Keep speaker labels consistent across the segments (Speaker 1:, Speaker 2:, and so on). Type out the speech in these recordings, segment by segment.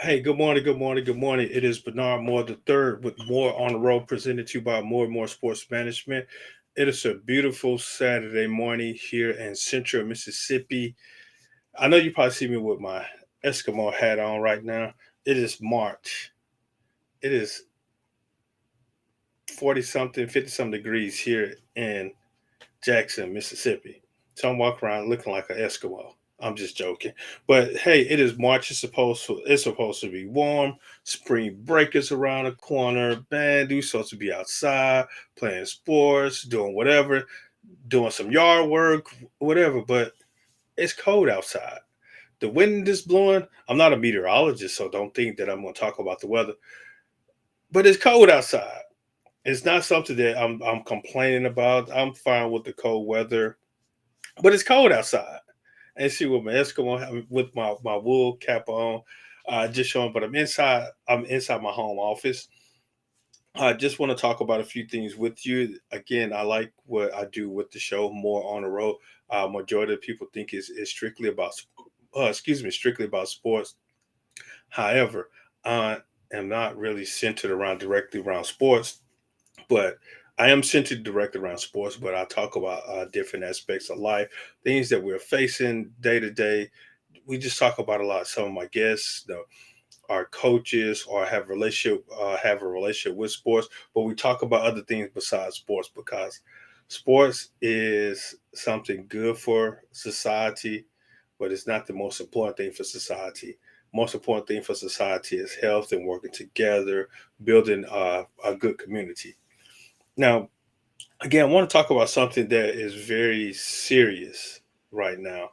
Speaker 1: Hey, good morning, good morning, good morning. It is Bernard Moore the third with More on the Road, presented to you by More and More Sports Management. It is a beautiful Saturday morning here in Central Mississippi. I know you probably see me with my Eskimo hat on right now. It is March. It is 40 something, 50 something degrees here in Jackson, Mississippi. So I'm walking around looking like an Eskimo. I'm just joking. But hey, it is March. It's supposed to be warm. Spring break is around the corner. Man, we supposed to be outside playing sports, doing whatever, doing some yard work, whatever. But it's cold outside. The wind is blowing. I'm not a meteorologist, so don't think that I'm going to talk about the weather. But it's cold outside. It's not something that I'm complaining about. I'm fine with the cold weather, but it's cold outside. And see with my Eskimo with my wool cap on, just showing. But I'm inside. I'm inside my home office. I just want to talk about a few things with you. Again, I like what I do with the show, More on the Road. Majority of people think is strictly about, strictly about sports. However, I am not really centered around directly around sports, but I am centered directly around sports. But I talk about different aspects of life, things that we're facing day to day. We just talk about a lot. Some of my guests, our coaches, or have a relationship with sports. But we talk about other things besides sports because sports is something good for society, but it's not the most important thing for society. Most important thing for society is health and working together, building a good community. Now, again, I want to talk about something that is very serious right now,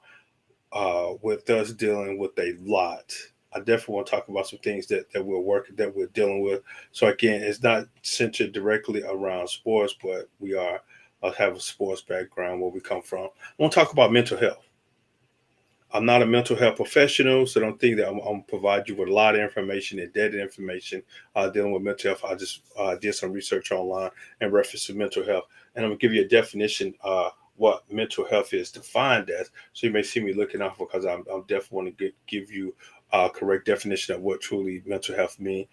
Speaker 1: with us dealing with a lot. I definitely want to talk about some things that we're working, that we're dealing with. So again, it's not centered directly around sports, but we are have a sports background where we come from. I want to talk about mental health. I'm not a mental health professional, so don't think that I'm going to provide you with a lot of information and data information dealing with mental health. I just did some research online in reference to mental health, and I'm going to give you a definition what mental health is defined as. So you may see me looking out because I'm definitely want to give you a correct definition of what truly mental health means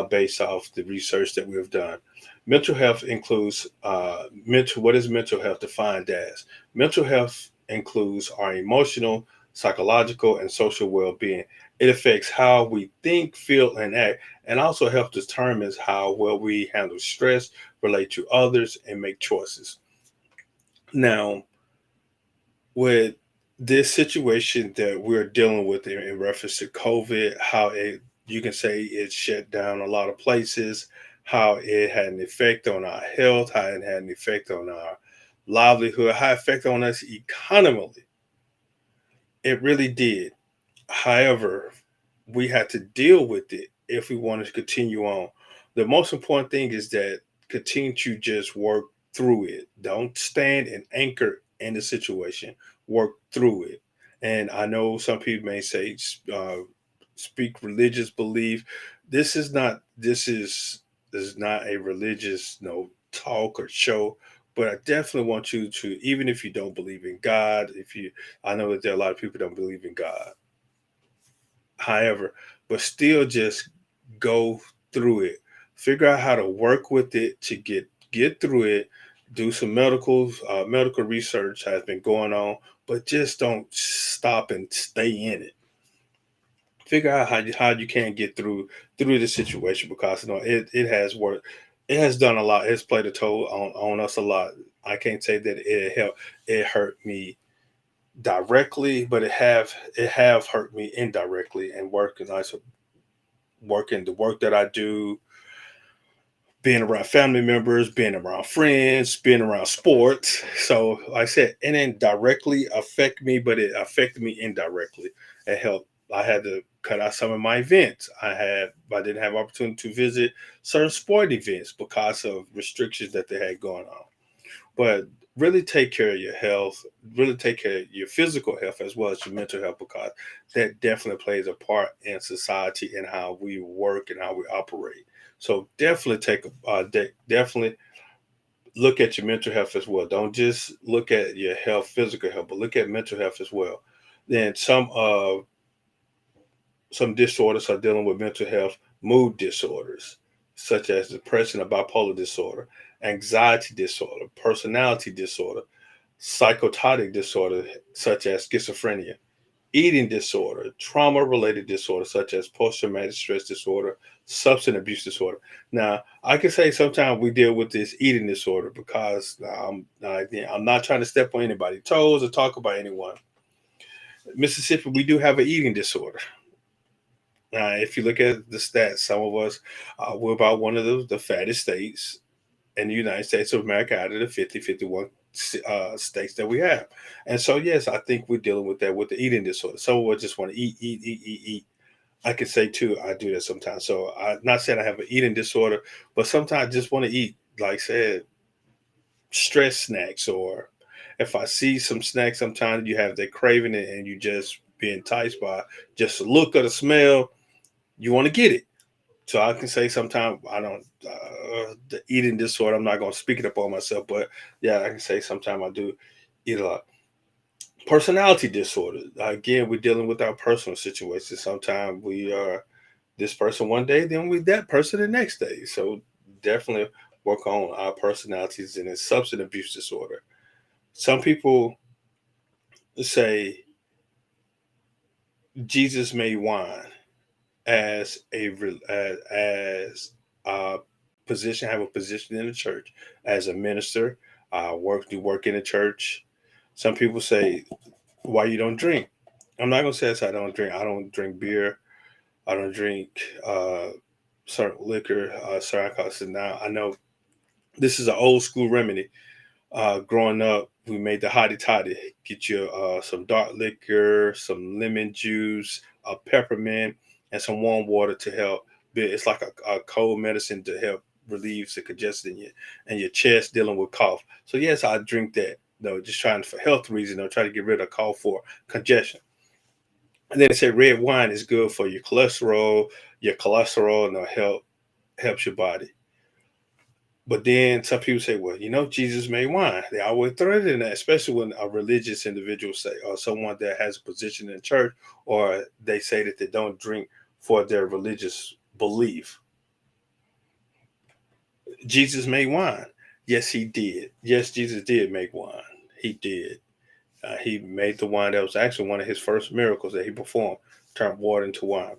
Speaker 1: based off the research that we have done. Mental health includes mental. What is mental health defined as? Mental health includes our emotional, psychological, and social well-being. It affects how we think, feel, and act, and also helps determine how well we handle stress, relate to others, and make choices. Now, with this situation that we're dealing with in reference to COVID, how it you can say it shut down a lot of places, how it had an effect on our health, how it had an effect on our livelihood, how it affected on us economically. It really did. However, we had to deal with it if we wanted to continue on. The most important thing is that continue to just work through it. Don't stand and anchor in the situation. Work through it. And I know some people may say, speak religious belief. This is not a religious talk or show. But I definitely want you to, even if you don't believe in God, if you, I know that there are a lot of people that don't believe in God, however, but still just go through it. Figure out how to work with it to get through it. Do some medical research has been going on, but just don't stop and stay in it. Figure out how you can get through the situation because it has worked. It has done a lot. It's played a toll on us a lot. I can't say that it hurt me directly, but it have hurt me indirectly. And working the work that I do, being around family members, being around friends, being around sports. So like I said, it didn't directly affect me, but it affected me indirectly. It helped. I had to cut out some of my events. I didn't have opportunity to visit certain sport events because of restrictions that they had going on. But really take care of your health, really take care of your physical health as well as your mental health because that definitely plays a part in society and how we work and how we operate. So definitely definitely look at your mental health as well. Don't just look at your health, physical health, but look at mental health as well. Then Some disorders are dealing with mental health, mood disorders, such as depression or bipolar disorder, anxiety disorder, personality disorder, psychotic disorder, such as schizophrenia, eating disorder, trauma related disorders, such as post traumatic stress disorder, substance abuse disorder. Now, I can say sometimes we deal with this eating disorder because I'm not trying to step on anybody's toes or talk about anyone. Mississippi, we do have an eating disorder. If you look at the stats, some of us, we're about one of the fattest states in the United States of America out of the 51 states that we have. And so, yes, I think we're dealing with that with the eating disorder. Some of us just want to eat, eat, eat, eat, eat. I could say too, I do that sometimes. So I'm not saying I have an eating disorder, but sometimes I just want to eat, like I said, stress snacks. Or if I see some snacks, sometimes you have that craving and you just be enticed by just the look or the smell, you want to get it. So I can say sometimes I don't the eating disorder. I'm not going to speak it up on myself, but yeah, I can say sometimes I do eat a lot. Personality disorder. Again, we're dealing with our personal situations. Sometimes we are this person one day, then we that person the next day. So definitely work on our personalities. And it's substance abuse disorder. Some people say Jesus made wine as as a position, have a position in the church as a minister. Work in the church. Some people say, "Why you don't drink?" I'm not gonna say I don't drink. I don't drink beer. I don't drink certain liquor. Certain alcohol. Now I know this is an old school remedy. Growing up, we made the hottie toddy. Get you some dark liquor, some lemon juice, a peppermint, and some warm water to help. It's like a cold medicine to help relieve the congestion in your chest dealing with cough. So yes, I drink that. No, just trying for health reasons. Try to get rid of cough for congestion. And then they say red wine is good for your cholesterol, and it'll helps your body. But then some people say, well, Jesus made wine. They always throw it in that, especially when a religious individual say, or someone that has a position in church, or they say that they don't drink for their religious belief. Jesus made wine. Yes, he did. Yes, Jesus did make wine. He did. He made the wine that was actually one of his first miracles that he performed, turned water into wine.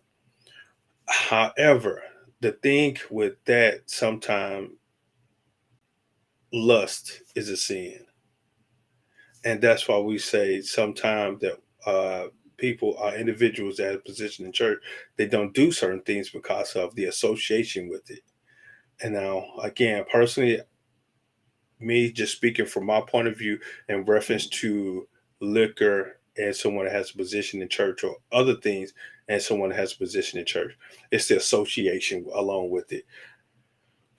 Speaker 1: However, the thing with that, sometimes lust is a sin. And that's why we say sometimes that people are individuals that have position in church, they don't do certain things because of the association with it. And now, again, personally, me just speaking from my point of view in reference to liquor and someone that has a position in church, or other things and someone that has a position in church, it's the association along with it.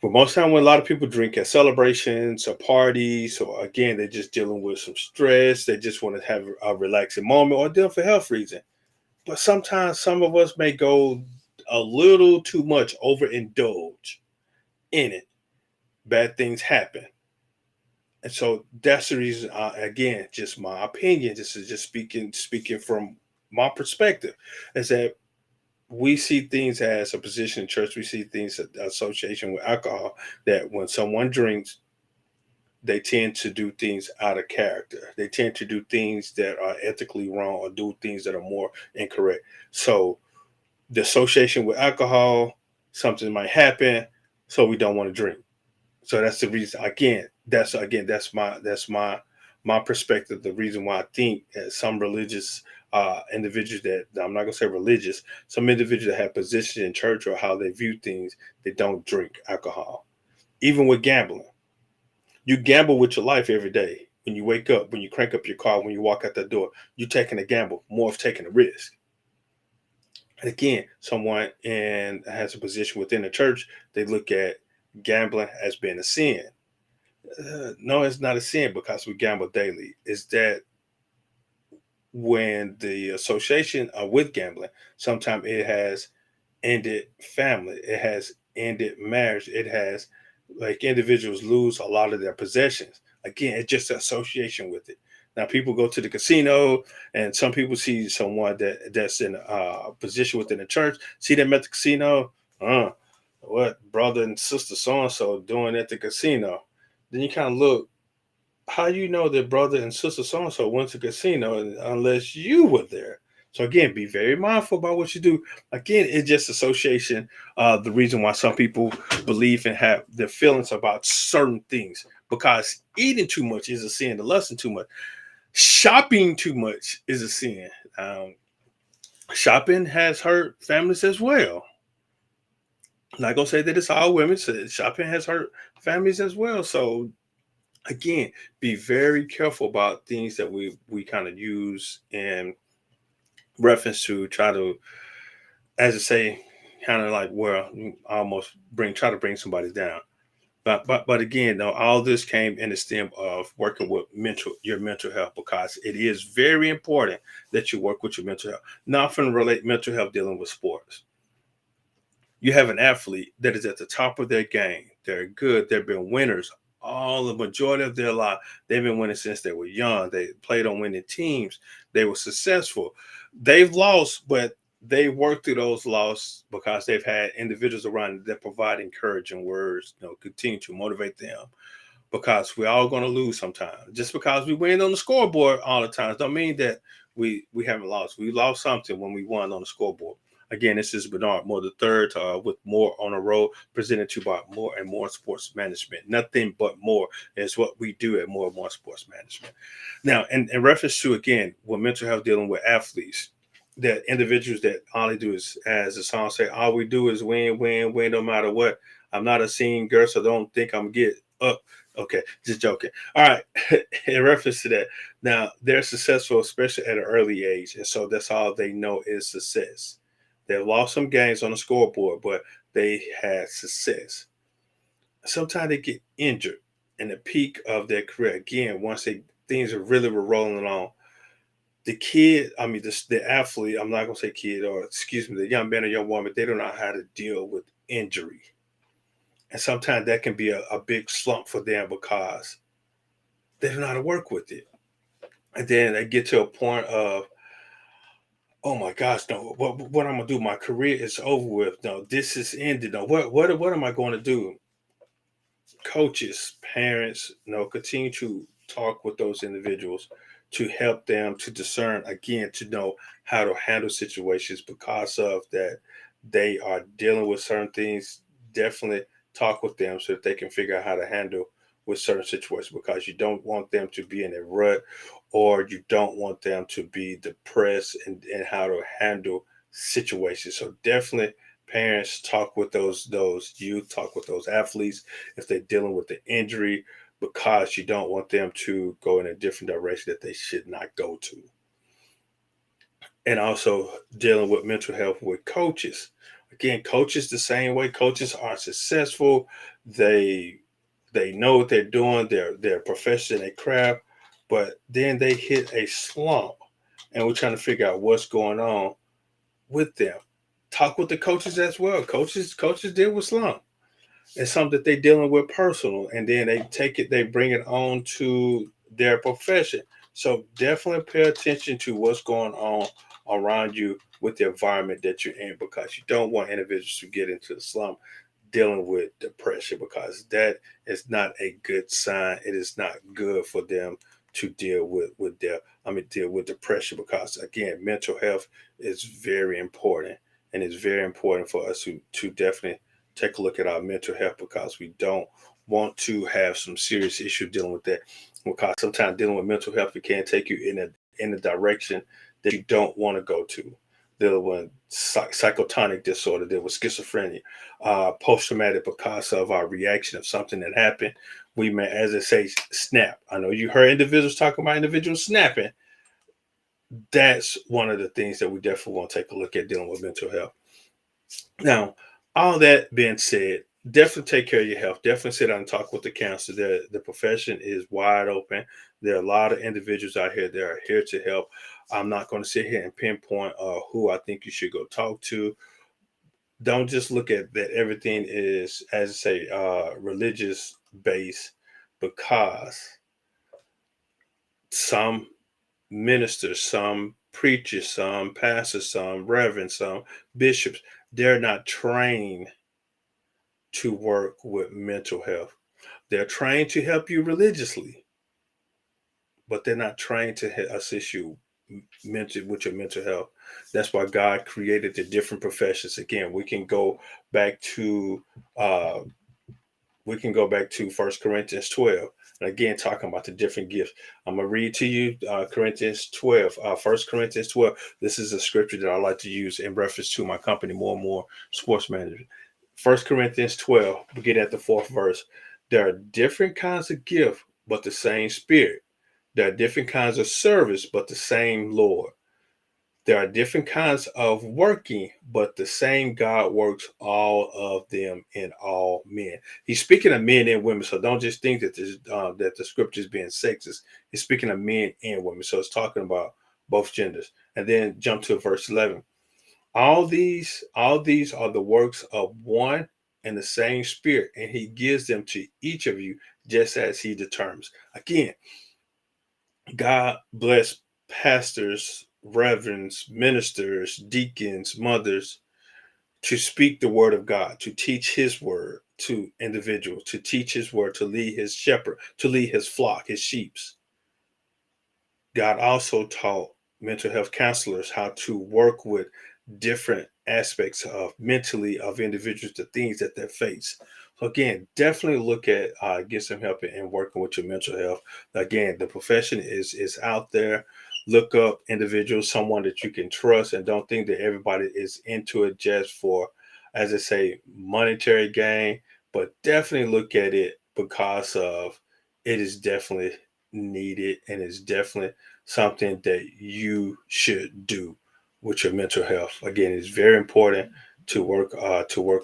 Speaker 1: But most time when a lot of people drink at celebrations or parties, or again, they're just dealing with some stress, they just want to have a relaxing moment, or deal for health reason. But sometimes some of us may go a little too much, overindulge in it. Bad things happen. And so that's the reason, again, just my opinion, this is just speaking from my perspective, is that we see things as a position in church. We see things association with alcohol, that when someone drinks, they tend to do things out of character. They tend to do things that are ethically wrong, or do things that are more incorrect. So the association with alcohol, something might happen, so we don't want to drink. So that's the reason. That's my perspective. The reason why I think that some religious individuals, that I'm not gonna say religious, some individuals that have position in church or how they view things, they don't drink alcohol. Even with gambling, you gamble with your life every day. When you wake up, when you crank up your car, when you walk out that door, you're taking a gamble, more of taking a risk. And again, someone has a position within the church, they look at gambling as being a sin. No, it's not a sin because we gamble daily. Is that when the association with gambling, sometimes it has ended family, it has ended marriage, it has, like, individuals lose a lot of their possessions. Again, it's just association with it. Now people go to the casino, and some people see someone that's in a position within the church, see them at the casino. What brother and sister so and so doing at the casino? Then you kind of look. How you know that brother and sister so and so went to casino unless you were there? So again, be very mindful about what you do. Again, it's just association. The reason why some people believe and have their feelings about certain things, because eating too much is a sin. The lusting too much, shopping too much is a sin. Um, Shopping has hurt families as well. I'm not gonna say that it's all women. Shopping has hurt families as well. So again, be very careful about things that we kind of use in reference to try to, as I say, kind of like where almost try to bring somebody down. But again, though, all this came in the stem of working with your mental health, because it is very important that you work with your mental health. Not from relate mental health dealing with sports. You have an athlete that is at the top of their game. They're good. They've been winners all the majority of their life. They've been winning since they were young. They played on winning teams. They were successful. They've lost, but they worked through those losses because they've had individuals around that provide encouraging words, continue to motivate them, because we're all going to lose sometimes. Just because we win on the scoreboard all the time don't mean that we haven't lost. We lost something when we won on the scoreboard. Again, this is Bernard Moore the third, with More on the Road, presented to you by More and More Sports Management. Nothing but more is what we do at More and More Sports Management. Now, in reference to, again, with mental health dealing with athletes, that individuals that all they do is, as the song say, all we do is win, win, win, no matter what. I'm not a scene girl, so don't think I'm get up. Okay, just joking. All right, in reference to that, now they're successful, especially at an early age, and so that's all they know is success. They've lost some games on the scoreboard, but they had success. Sometimes they get injured in the peak of their career. Again, once things are really were rolling along, the kid, I mean, the athlete, I'm not going to say kid, or excuse me, the young man or young woman, they don't know how to deal with injury. And sometimes that can be a big slump for them because they don't know how to work with it. And then they get to a point of, oh my gosh, no, what I'm gonna do? My career is over with. No, this is ended. No, what am I going to do? Coaches, parents, continue to talk with those individuals to help them to discern, again, to know how to handle situations because of that they are dealing with certain things. Definitely talk with them so that they can figure out how to handle with certain situations, because you don't want them to be in a rut, or you don't want them to be depressed, and how to handle situations. So definitely, parents, talk with those youth, talk with those athletes if they're dealing with the injury, because you don't want them to go in a different direction that they should not go to. And also dealing with mental health with coaches. Again, coaches the same way. Coaches are successful. They know what they're doing. They're professional in their craft, but then they hit a slump, and we're trying to figure out what's going on with them. Talk with the coaches as well. Coaches deal with slump. It's something that they're dealing with personal, and then they bring it on to their profession. So definitely pay attention to what's going on around you with the environment that you're in, because you don't want individuals to get into the slump dealing with depression, because that is not a good sign. It is not good for them to deal deal with depression, because again, mental health is very important, and it's very important for us to definitely take a look at our mental health, because we don't want to have some serious issue dealing with that, because sometimes dealing with mental health, it can take you in a direction that you don't want to go to. Dealing with psychotonic disorder, there was schizophrenia, post-traumatic, because of our reaction of something that happened. We may, as I say, snap. I know you heard individuals talking about individuals snapping. That's one of the things that we definitely want to take a look at dealing with mental health. Now, all that being said, definitely take care of your health. Definitely sit down and talk with the counselor. The profession is wide open. There are a lot of individuals out here that are here to help. I'm not going to sit here and pinpoint who I think you should go talk to. Don't just look at that everything is, as I say, religious based, because some ministers, some preachers, some pastors, some reverends, some bishops, they're not trained to work with mental health. They're trained to help you religiously, but they're not trained to assist you mental with your mental health. That's why God created the different professions. Again, back to uh, we can go back to First Corinthians 12. And again, talking about the different gifts. I'm going to read to you Corinthians 12, 1 Corinthians 12. This is a scripture that I like to use in reference to my company, More and More Sports Management. 1 Corinthians 12, we get at the fourth verse. There are different kinds of gifts, but the same Spirit. There are different kinds of service, but the same Lord. There are different kinds of working, but the same God works all of them in all men. He's speaking of men and women, so don't just think that that the scripture is being sexist. He's speaking of men and women, so it's talking about both genders. And then jump to verse 11. All these are the works of one and the same Spirit, and He gives them to each of you just as He determines. Again, God bless pastors, reverends, ministers, deacons, mothers to speak the word of God, to teach his word to individuals, to teach his word, to lead his shepherd, to lead his flock, his sheeps. God also taught mental health counselors how to work with different aspects of mentally of individuals, the things that they face. So again, definitely look at get some help in working with your mental health. Again, the profession is out there. Look up individuals, someone that you can trust, and don't think that everybody is into it just for, as I say, monetary gain. But definitely look at it because of it is definitely needed and it's definitely something that you should do with your mental health. Again, it's very important to work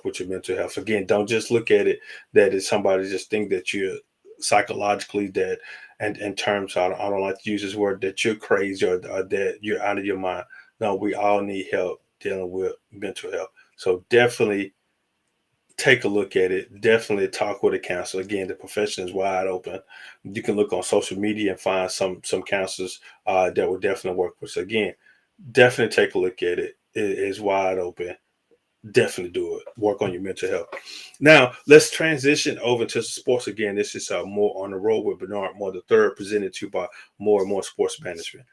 Speaker 1: with your mental health. Again, don't just look at it that it's somebody just think that you're psychologically that and in terms I don't like to use this word that you're crazy or that you're out of your mind. No, we all need help dealing with mental health. So definitely take a look at it. Definitely talk with a counselor. Again, the profession is wide open. You can look on social media and find some counselors that will definitely work with. So again, definitely take a look at it. It is wide open. Definitely do it. Work on your mental health. Now let's transition over to sports again. This is more on the road with Bernard Moore the third, presented to you by More and More Sports Management.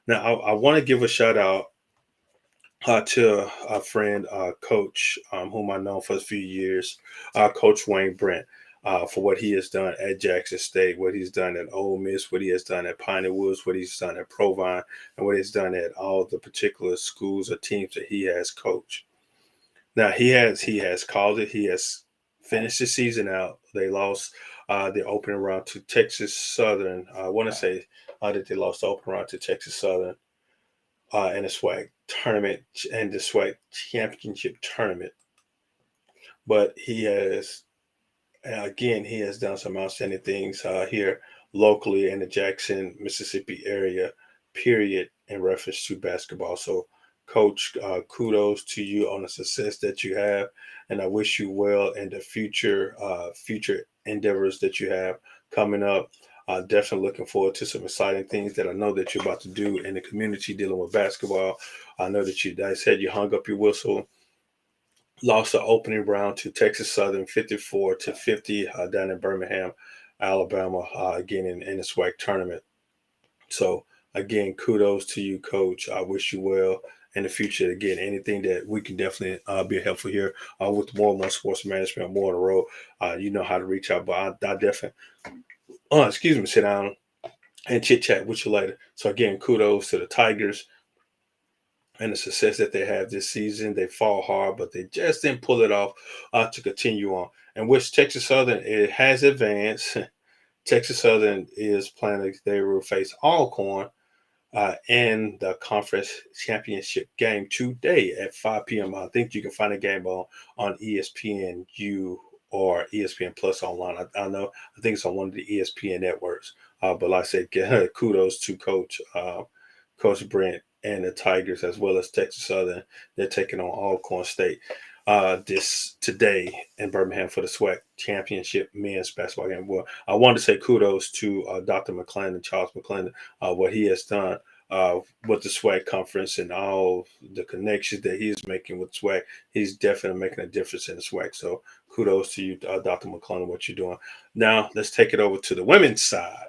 Speaker 1: Now I want to give a shout out to a friend, coach, whom I know for a few years, Coach Wayne Brent, for what he has done at Jackson State, what he's done at Ole Miss, what he has done at Piney Woods, what he's done at Provine, and what he's done at all the particular schools or teams that he has coached. Now he has called it. He has finished the season out. They lost the opening round to Texas Southern. I want to say that they lost the opening round to Texas Southern in the SWAC tournament and the SWAC championship tournament. But he has done some outstanding things here locally in the Jackson, Mississippi area, period, in reference to basketball. So, Coach, kudos to you on the success that you have, and I wish you well in the future endeavors that you have coming up. Definitely looking forward to some exciting things that I know that you're about to do in the community dealing with basketball. I know that I said you hung up your whistle, lost the opening round to Texas Southern 54-50 down in Birmingham, Alabama, again in the SWAC tournament. So again, kudos to you, Coach. I wish you well in the future. Again, anything that we can definitely be helpful here with More and More Sports Management, More on the Road. You know how to reach out, but I definitely, excuse me, sit down and chit chat with you later. So again, kudos to the Tigers and the success that they have this season. They fall hard, but they just didn't pull it off to continue on. And which Texas Southern it has advanced. Texas Southern is planning they will face Alcorn in the conference championship game today at 5 p.m. I think you can find the game on ESPNU or ESPN Plus online. I know I think it's on one of the ESPN networks. But like I said, kudos to Coach Brent and the Tigers as well as Texas Southern. They're taking on Alcorn State. this today in Birmingham for the SWAC championship men's basketball game. Well, I want to say kudos to Dr. McClendon, Charles McClendon, what he has done with the SWAC conference and all the connections that he's making with SWAC. He's definitely making a difference in the SWAC. So kudos to you, Dr. McClendon, what you're doing. Now let's take it over to the women's side.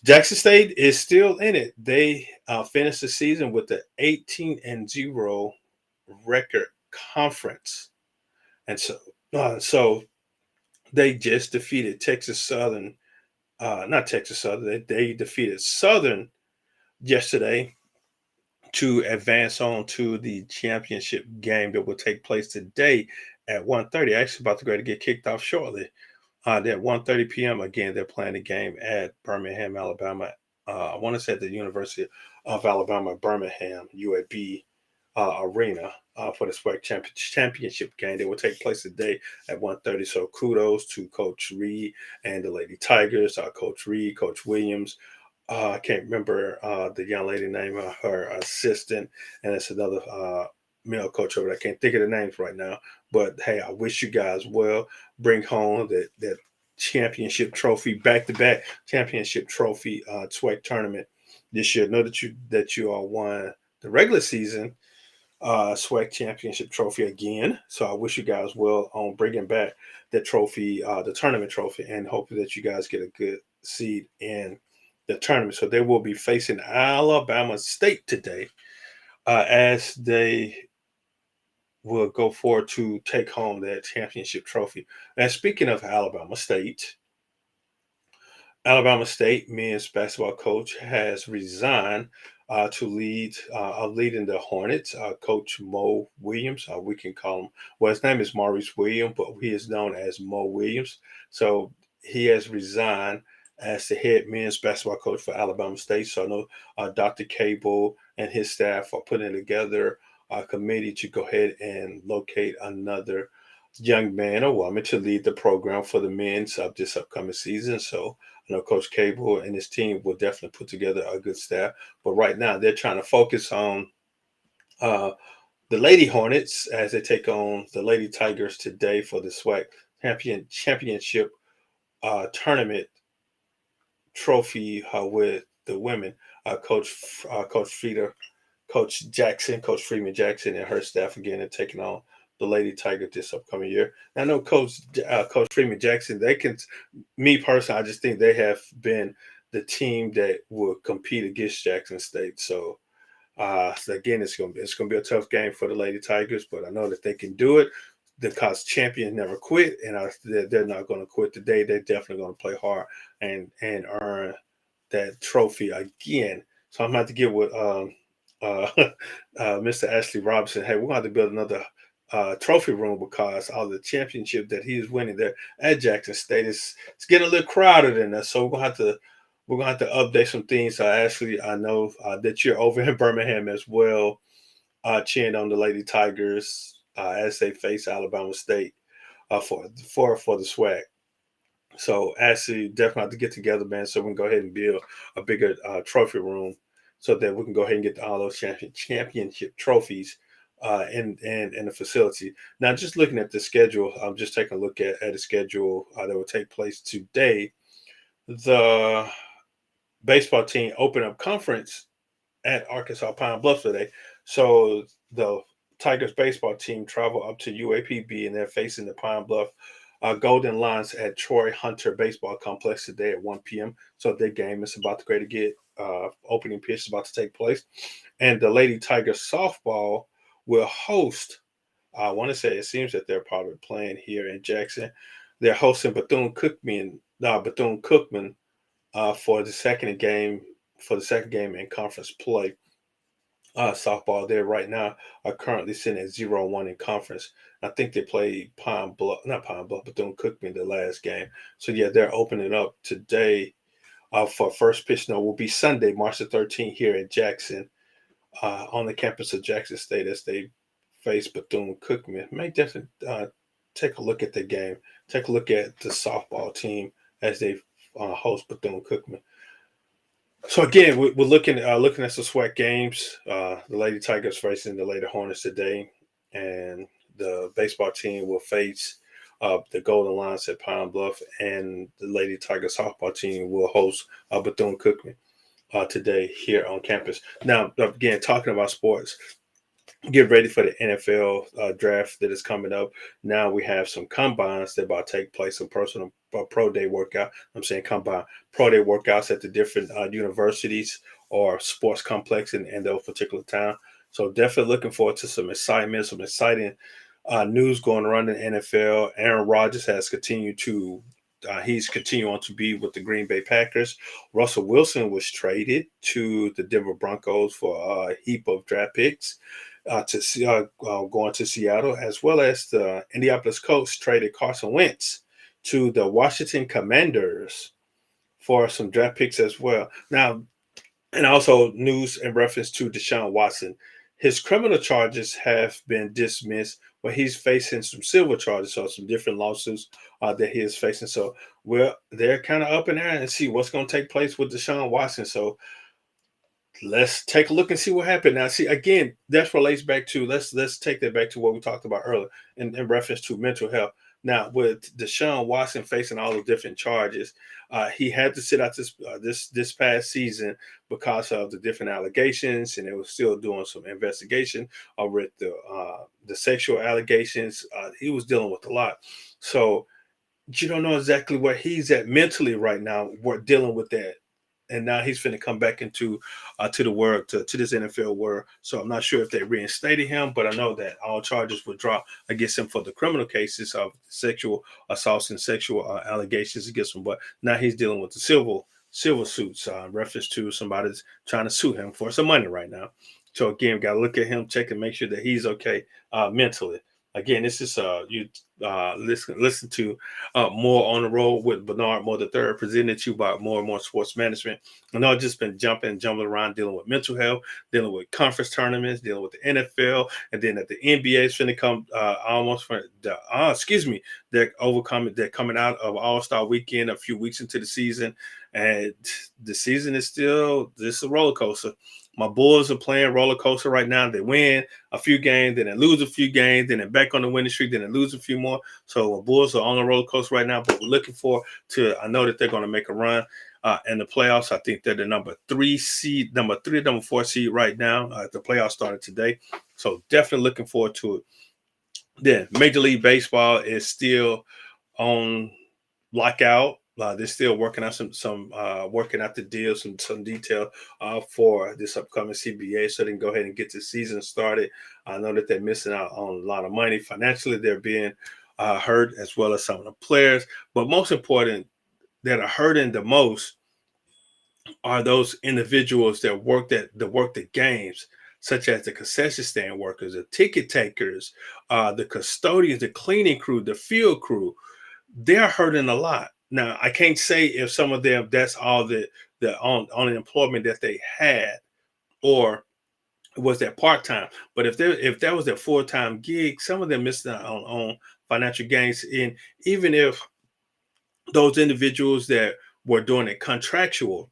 Speaker 1: Jackson State is still in it. They finished the season with the 18-0 record conference, and so they just defeated Texas Southern. Not Texas Southern. They defeated Southern yesterday to advance on to the championship game that will take place today at 1:30. Actually, about to get kicked off shortly. At 1:30 p.m. Again, they're playing the game at Birmingham, Alabama. I want to say at the University of Alabama, Birmingham, UAB arena for the SWAC championship game that will take place today at 1:30. So kudos to Coach Reed and the Lady Tigers, Coach Reed, Coach Williams. I can't remember the young lady name, her assistant, and it's another male coach over there. I can't think of the names right now. But hey, I wish you guys well. Bring home that championship trophy, back-to-back championship trophy SWAC tournament this year. Know that you all won the regular season SWAC championship trophy again. So I wish you guys well on bringing back the trophy, the tournament trophy, and hopefully that you guys get a good seed in the tournament. So they will be facing Alabama State today as they will go forward to take home that championship trophy. And speaking of Alabama State men's basketball coach has resigned to leading the Hornets. Coach Mo Williams, we can call him. Well, his name is Maurice Williams, but he is known as Mo Williams. So he has resigned as the head men's basketball coach for Alabama State. So I know Dr. Cable and his staff are putting together a committee to go ahead and locate another young man or woman to lead the program for the men's of this upcoming season. So I know Coach Cable and his team will definitely put together a good staff. But right now they're trying to focus on uh, the Lady Hornets as they take on the Lady Tigers today for the SWAC championship tournament trophy with the women. Coach Coach Freeman Jackson, and her staff again are taking on the Lady Tiger this upcoming year. And I know Coach Freeman Jackson. Me personally, I just think they have been the team that will compete against Jackson State. So again, it's gonna be a tough game for the Lady Tigers, but I know that they can do it because champions never quit, and they're not going to quit today. They're definitely going to play hard and earn that trophy again. So I'm going to have to get with uh, Mr. Ashley Robinson. Hey, we're going to have to build another trophy room because all the championship that he's winning there at Jackson State it's getting a little crowded in there. So we're gonna have to update some things. So Ashley, I know that you're over in Birmingham as well, cheering on the Lady Tigers as they face Alabama State for the SWAC. So Ashley, definitely have to get together, man, so we can go ahead and build a bigger trophy room so that we can go ahead and get all those championship trophies in the facility. Now, just looking at the schedule, I'm just taking a look at the schedule that will take place today. The baseball team open up conference at Arkansas Pine Bluff today. So the Tigers baseball team travel up to UAPB and they're facing the Pine Bluff Golden Lions at Troy Hunter Baseball Complex today at 1 p.m. So their game is about to get opening pitch is about to take place. And the Lady Tigers softball will host, I want to say it seems that they're probably playing here in Jackson. They're hosting Bethune-Cookman for the second game in conference play. Softball there right now are currently sitting at 0-1 in conference. I think they played not Pine Bluff, Bethune-Cookman the last game. So yeah, they're opening up today for first pitch. No, will be Sunday, March the 13th here in Jackson, on the campus of Jackson State as they face Bethune-Cookman. May definitely take a look at the game. Take a look at the softball team as they host Bethune-Cookman. So again, we're looking at some SWAC games. The Lady Tigers facing the Lady Hornets today, and the baseball team will face the Golden Lions at Pine Bluff, and the Lady Tiger softball team will host Bethune-Cookman today here on campus. Now, again, talking about sports, get ready for the NFL draft that is coming up. Now we have some combines that about to take place, some personal pro day workout. I'm saying combine pro day workouts at the different universities or sports complex in those particular town. So definitely looking forward to some excitement, some exciting news going around in the NFL. Aaron Rodgers has continued to he's continuing on to be with the Green Bay Packers. Russell Wilson was traded to the Denver Broncos for a heap of draft picks going to Seattle, as well as the Indianapolis Colts traded Carson Wentz to the Washington Commanders for some draft picks as well. Now, and also news in reference to Deshaun Watson. His criminal charges have been dismissed, but he's facing some civil charges, so some different lawsuits that he is facing. So they're kind of up in there and see what's going to take place with Deshaun Watson. So let's take a look and see what happened. Now, see again, that relates back to let's take that back to what we talked about earlier in reference to mental health. Now, with Deshaun Watson facing all the different charges, he had to sit out this past season because of the different allegations, and it was still doing some investigation with the sexual allegations. He was dealing with a lot, so you don't know exactly where he's at mentally right now. We're dealing with that, and now he's finna come back into to the world to this NFL world. So I'm not sure if they reinstated him, but I know that all charges were dropped against him for the criminal cases of sexual assaults and sexual allegations against him. But now he's dealing with the civil suits in reference to somebody's trying to sue him for some money right now. So again, got to look at him, check and make sure that he's okay mentally. Again, this is you listen to more on the road with Bernard Moore III, presented to you by More and More Sports Management. And I've just been jumbling around, dealing with mental health, dealing with conference tournaments, dealing with the NFL, and then at the NBA is finna come almost from the they're overcoming. They're coming out of All-Star Weekend a few weeks into the season, and the season is still this is a roller coaster. My Bulls are playing roller coaster right now. They win a few games, then they lose a few games, then they're back on the winning streak, then they lose a few more. So the Bulls are on a roller coaster right now, but we're looking for to. I know that they're going to make a run in the playoffs. I think they're the number 3 seed, number 3, number 4 seed right now. The playoffs started today, so definitely looking forward to it. Then Major League Baseball is still on lockout. They're still working out some working out the deal, some detail for this upcoming CBA, so they can go ahead and get the season started. I know that they're missing out on a lot of money financially. They're being hurt, as well as some of the players. But most important, that are hurting the most are those individuals that work the games, such as the concession stand workers, the ticket takers, the custodians, the cleaning crew, the field crew. They're hurting a lot. Now, I can't say if some of them that's all the on employment that they had, or was that part time. But if that was their full time gig, some of them missed out on financial gains. And even if those individuals that were doing it contractual,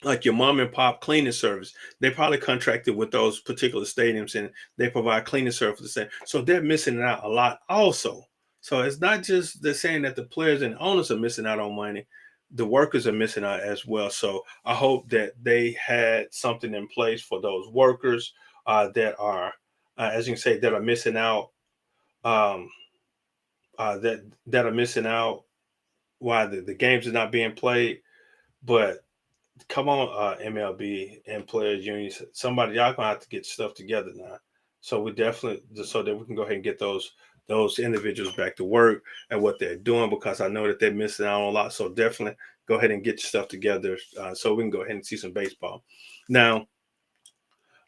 Speaker 1: like your mom and pop cleaning service, they probably contracted with those particular stadiums and they provide cleaning services. So they're missing out a lot also. So it's not just they're saying that the players and owners are missing out on money, the workers are missing out as well. So I hope that they had something in place for those workers that are, as you can say, that are missing out, um, that are missing out while the games are not being played. But come on, MLB and players unions. Somebody, y'all gonna have to get stuff together now. So we definitely so that we can go ahead and get those individuals back to work and what they're doing, because I know that they're missing out on a lot. So definitely go ahead and get your stuff together so we can go ahead and see some baseball. Now,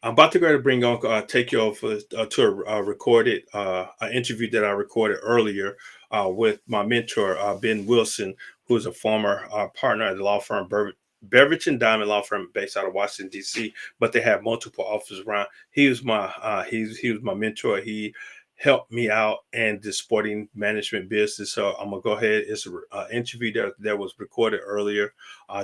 Speaker 1: I'm about to go to bring on take you over to a recorded an interview that I recorded earlier with my mentor Ben Wilson, who is a former partner at the law firm Beveridge and Diamond Law Firm based out of Washington D.C., but they have multiple offices around. He was my he was my mentor. He helped me out in the sporting management business. So I'm gonna go ahead. It's an interview that was recorded earlier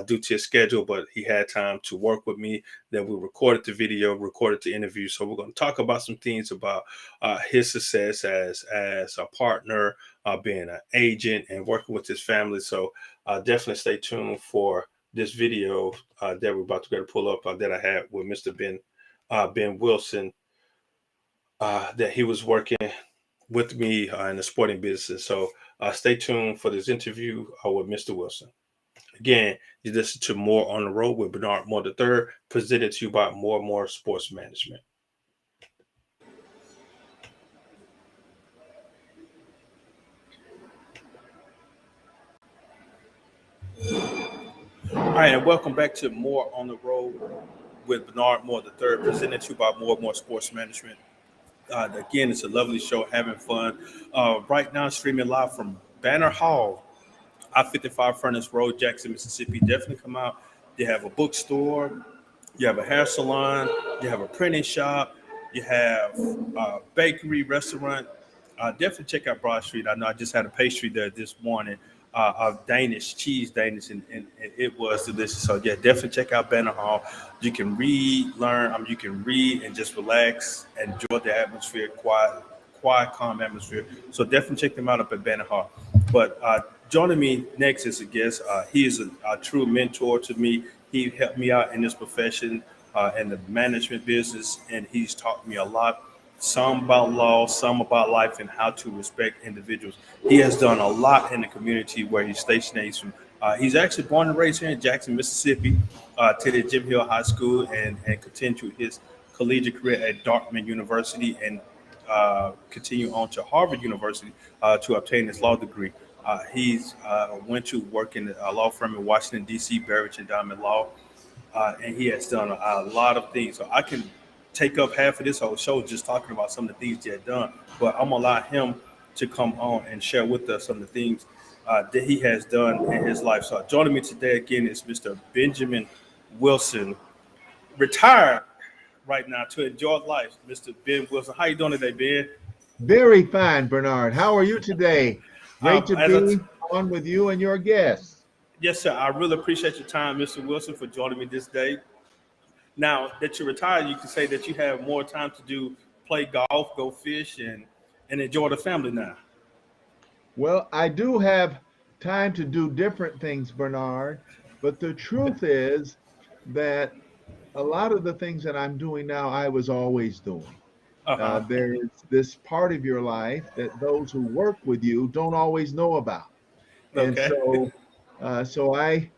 Speaker 1: due to his schedule, but he had time to work with me. Then we recorded the video, recorded the interview. So we're going to talk about some things about his success as a partner, being an agent, and working with his family. So definitely stay tuned for this video that we're about to go to pull up that I had with Mr. Ben Wilson, that he was working with me in the sporting business. So stay tuned for this interview with Mr. Wilson. Again, you listen to More on the Road with Bernard Moore III, presented to you by More Sports Management. All right, and welcome back to More on the Road with Bernard Moore III, presented to you by More Sports Management. Again, it's a lovely show, having fun. Right now, streaming live from Banner Hall, I-55 Furnace Road, Jackson, Mississippi. Definitely come out. They have a bookstore, you have a hair salon, you have a printing shop, you have a bakery, restaurant. Definitely check out Broad Street. I know I just had a pastry there this morning of Danish, cheese Danish, and it was delicious. So, yeah, definitely check out Banner Hall. You can read, learn, you can read and just relax, enjoy the atmosphere, quiet, calm atmosphere. So definitely check them out up at Banner Hall. But joining me next is a guest. He is a true mentor to me. He helped me out in this profession, in the management business, and he's taught me a lot. Some about law, some about life, and how to respect individuals. He has done a lot in the community where he's stationed. He's actually born and raised here in Jackson, Mississippi, attended Jim Hill High School, and continued his collegiate career at Dartmouth University, and continue on to Harvard University to obtain his law degree. He's went to work in a law firm in Washington, D.C., Barrett and Diamond Law, and he has done a lot of things. So I can take up half of this whole show just talking about some of the things he had done, but I'm going to allow him to come on and share with us some of the things that he has done in his life. So joining me today again is Mr. Benjamin Wilson, retired right now to enjoy life. Mr. Ben Wilson, how you doing today, Ben?
Speaker 2: Very fine, Bernard. How are you today? Great to
Speaker 1: As I
Speaker 2: be on with you and your guests.
Speaker 1: Yes, sir. I really appreciate your time, Mr. Wilson, for joining me this day. Now that you're retired, you can say that you have more time to play golf, go fish, and enjoy the family now.
Speaker 2: Well, I do have time to do different things, Bernard, but the truth is that a lot of the things that I'm doing now, I was always doing.
Speaker 1: Uh huh.
Speaker 2: There's this part of your life that those who work with you don't always know about. And
Speaker 1: Okay.
Speaker 2: so I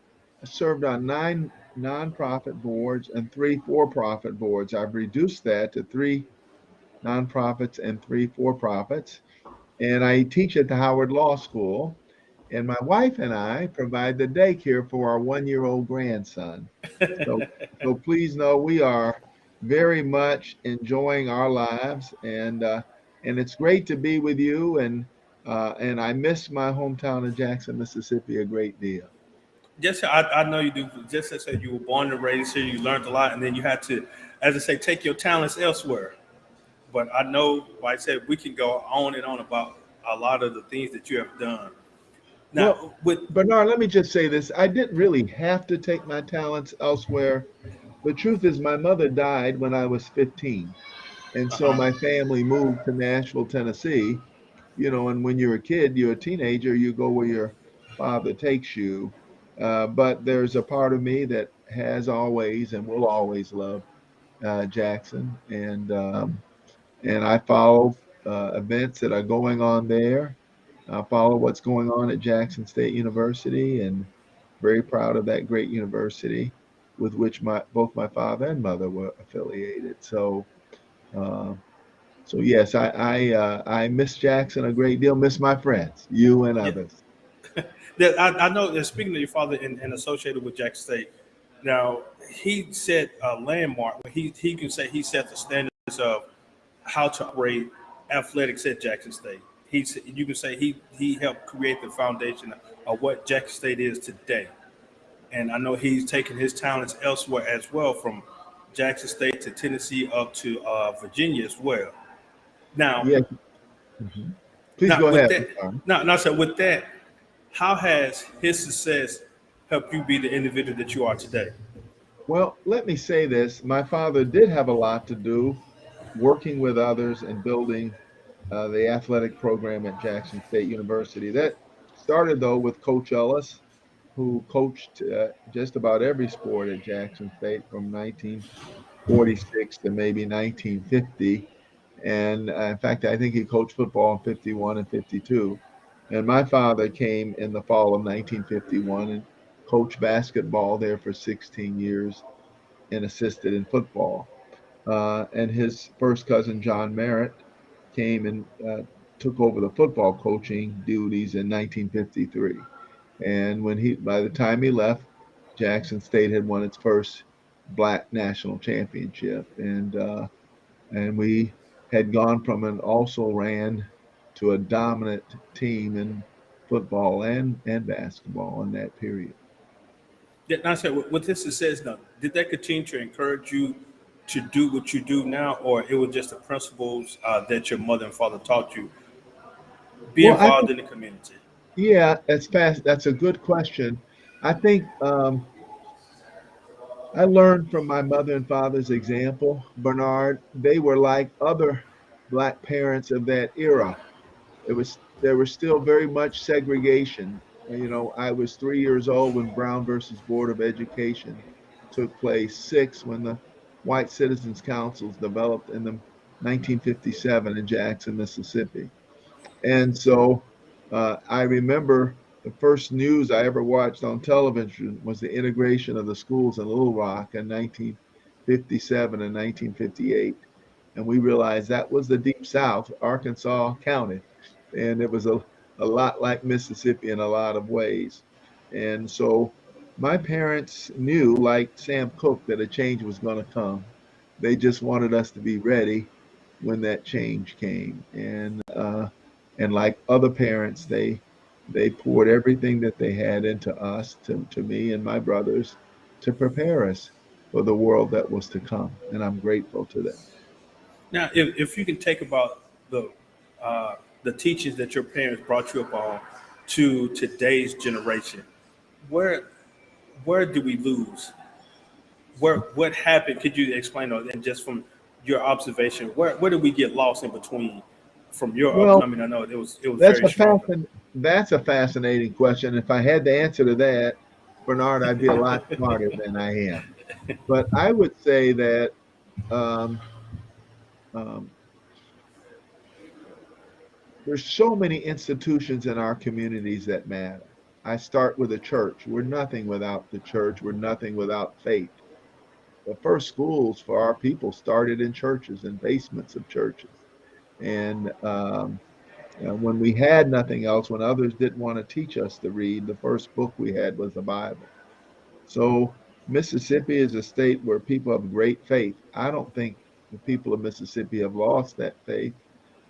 Speaker 2: served on 9 nonprofit boards and 3 for-profit boards. I've reduced that to 3 nonprofits and 3 for-profits. And I teach at the Howard Law School. And my wife and I provide the daycare for our 1-year-old grandson. So, so please know we are very much enjoying our lives, and it's great to be with you. And I miss my hometown of Jackson, Mississippi, a great deal.
Speaker 1: Just I know you do. Just as I said, you were born and raised here. You learned a lot, and then you had to, as I say, take your talents elsewhere. But I know, like I said, we can go on and on about a lot of the things that you have done.
Speaker 2: Well,
Speaker 1: Now, with
Speaker 2: Bernard, let me just say this. I didn't really have to take my talents elsewhere. The truth is, my mother died when I was 15. And so
Speaker 1: uh-huh.
Speaker 2: my family moved to Nashville, Tennessee. And when you're a kid, you're a teenager, you go where your father takes you. But there's a part of me that has always and will always love Jackson. And I follow events that are going on there. I follow what's going on at Jackson State University, and very proud of that great university with which both my father and mother were affiliated. Uh, so yes, I miss Jackson a great deal. Miss my friends, you and
Speaker 1: Yeah,
Speaker 2: others.
Speaker 1: I know that speaking of your father and associated with Jackson State, now he set a landmark. He can say he set the standards of how to operate athletics at Jackson State. You can say he helped create the foundation of what Jackson State is today. And I know he's taken his talents elsewhere as well, from Jackson State to Tennessee up to Virginia as well. Now,
Speaker 2: Yes, Mhm. Please
Speaker 1: Now,
Speaker 2: go
Speaker 1: with
Speaker 2: ahead.
Speaker 1: that,
Speaker 2: I'm sorry.
Speaker 1: so with that, how has his success helped you be the individual that you are today?
Speaker 2: Well, let me say this. My father did have a lot to do working with others and building the athletic program at Jackson State University. That started, though, with Coach Ellis, who coached just about every sport at Jackson State from 1946 to maybe 1950. And in fact, I think he coached football in 51 and 52. And my father came in the fall of 1951 and coached basketball there for 16 years and assisted in football. And his first cousin, John Merritt, came and took over the football coaching duties in 1953. And by the time he left, Jackson State had won its first black national championship. And we had gone from an also ran to a dominant team in football and basketball in that period.
Speaker 1: Now, I said, with his success, now, did that continue to encourage you to do what you do now, or it was just the principles that your mother and father taught you? Be
Speaker 2: Well, I
Speaker 1: involved
Speaker 2: think,
Speaker 1: in the community.
Speaker 2: yeah, that's fast. That's a good question. I think I learned from my mother and father's example, Bernard. They were like other black parents of that era. There was still very much segregation. You know, I was 3 years old when Brown versus Board of Education took place, six when the White Citizens Councils developed in the 1957 in Jackson, Mississippi. And so I remember the first news I ever watched on television was the integration of the schools in Little Rock in 1957 and 1958. And we realized that was the Deep South, Arkansas County. And it was a lot like Mississippi in a lot of ways. And so my parents knew, like Sam Cooke, that a change was going to come. They just wanted us to be ready when that change came. And like other parents, they poured everything that they had into us, to me and my brothers, to prepare us for the world that was to come. And I'm grateful to them.
Speaker 1: Now, if you can take about uh, the teachings that your parents brought you up on to today's generation, where do we lose? What happened? Could you explain that? And just from your observation, where did we get lost in between? From your
Speaker 2: Well,
Speaker 1: upcoming, I know it was
Speaker 2: that's
Speaker 1: very
Speaker 2: a
Speaker 1: strong.
Speaker 2: that's a fascinating question. If I had the answer to that, Bernard, I'd be a lot smarter than I am. But I would say that um, um, there's so many institutions in our communities that matter. I start with the church. We're nothing without the church. We're nothing without faith. The first schools for our people started in churches and basements of churches. And when we had nothing else, when others didn't want to teach us to read, the first book we had was the Bible. So Mississippi is a state where people have great faith. I don't think the people of Mississippi have lost that faith.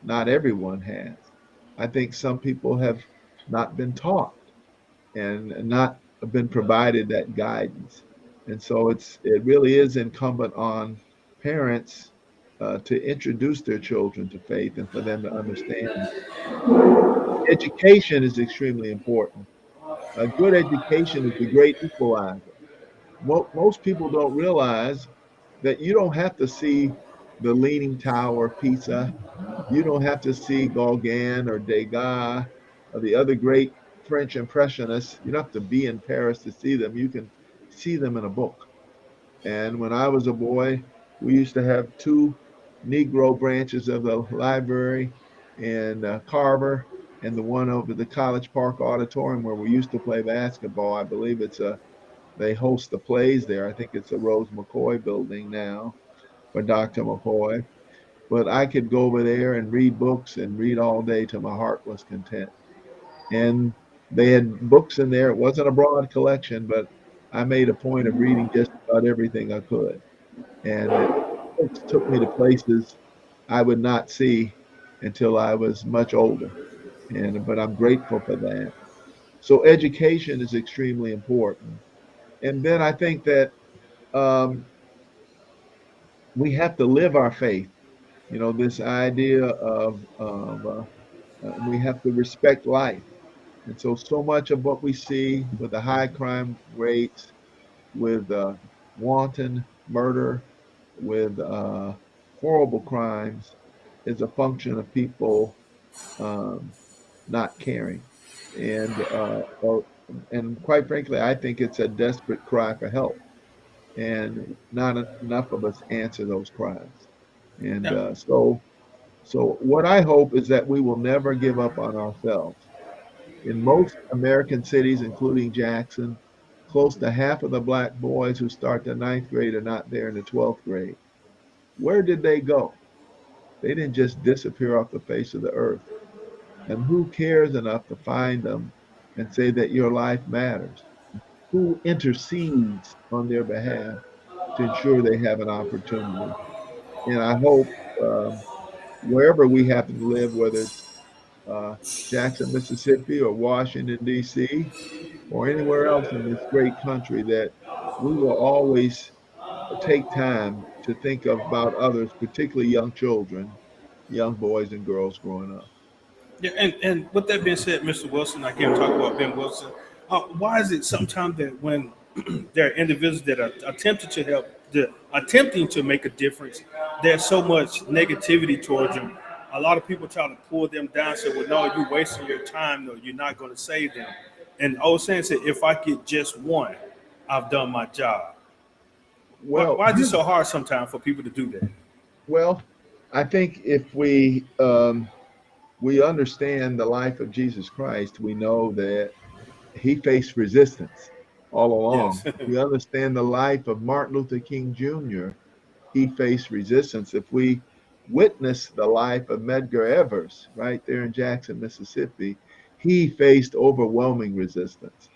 Speaker 2: Not everyone has. I think some people have not been taught and not been provided that guidance. And so it really is incumbent on parents to introduce their children to faith and for them to understand. Education is extremely important. A good education is the great equalizer. Most people don't realize that you don't have to see the Leaning Tower of Pisa. You don't have to see Gauguin or Degas or the other great French impressionists. You don't have to be in Paris to see them. You can see them in a book. And when I was a boy, we used to have two Negro branches of the library in Carver and the one over the College Park Auditorium where we used to play basketball. I believe they host the plays there. I think it's the Rose McCoy building now for Dr. McCoy. But I could go over there and read books and read all day till my heart was content. And they had books in there. It wasn't a broad collection, but I made a point of reading just about everything I could. And books took me to places I would not see until I was much older. But I'm grateful for that. So education is extremely important. And then I think that um, we have to live our faith. You know, this idea of We have to respect life. And so much of what we see with the high crime rates, with wanton murder, with horrible crimes, is a function of people um, not caring. And quite frankly, I think it's a desperate cry for help, and not enough of us answer those cries. And
Speaker 1: Yeah.
Speaker 2: so what I hope is that we will never give up on ourselves. In most American cities, including Jackson, close to half of the black boys who start the ninth grade are not there in the 12th grade. Where did they go? They didn't just disappear off the face of the earth. And who cares enough to find them and say that your life matters? Who intercedes on their behalf to ensure they have an opportunity? And I hope wherever we happen to live, whether it's uh, Jackson, Mississippi, or Washington, D.C., or anywhere else in this great country, that we will always take time to think about others, particularly young children, young boys and girls growing up.
Speaker 1: Yeah, and with that being said, Mr. Wilson, I can't talk about Ben Wilson. Why is it sometimes that when there are individuals that are attempting to help, attempting to make a difference, there's so much negativity towards them. A lot of people try to pull them down, say, "Well, no, you're wasting your time. No, you're not going to save them." And old saying said, "If I get just one, I've done my job." Why,
Speaker 2: Well,
Speaker 1: why is it so hard sometimes for people to do that?
Speaker 2: well, I think if we understand the life of Jesus Christ, we know that he faced resistance all
Speaker 1: Yes.
Speaker 2: along. We understand the life of Martin Luther King Jr., he faced resistance. If we witness the life of Medgar Evers right there in Jackson, Mississippi, he faced overwhelming resistance.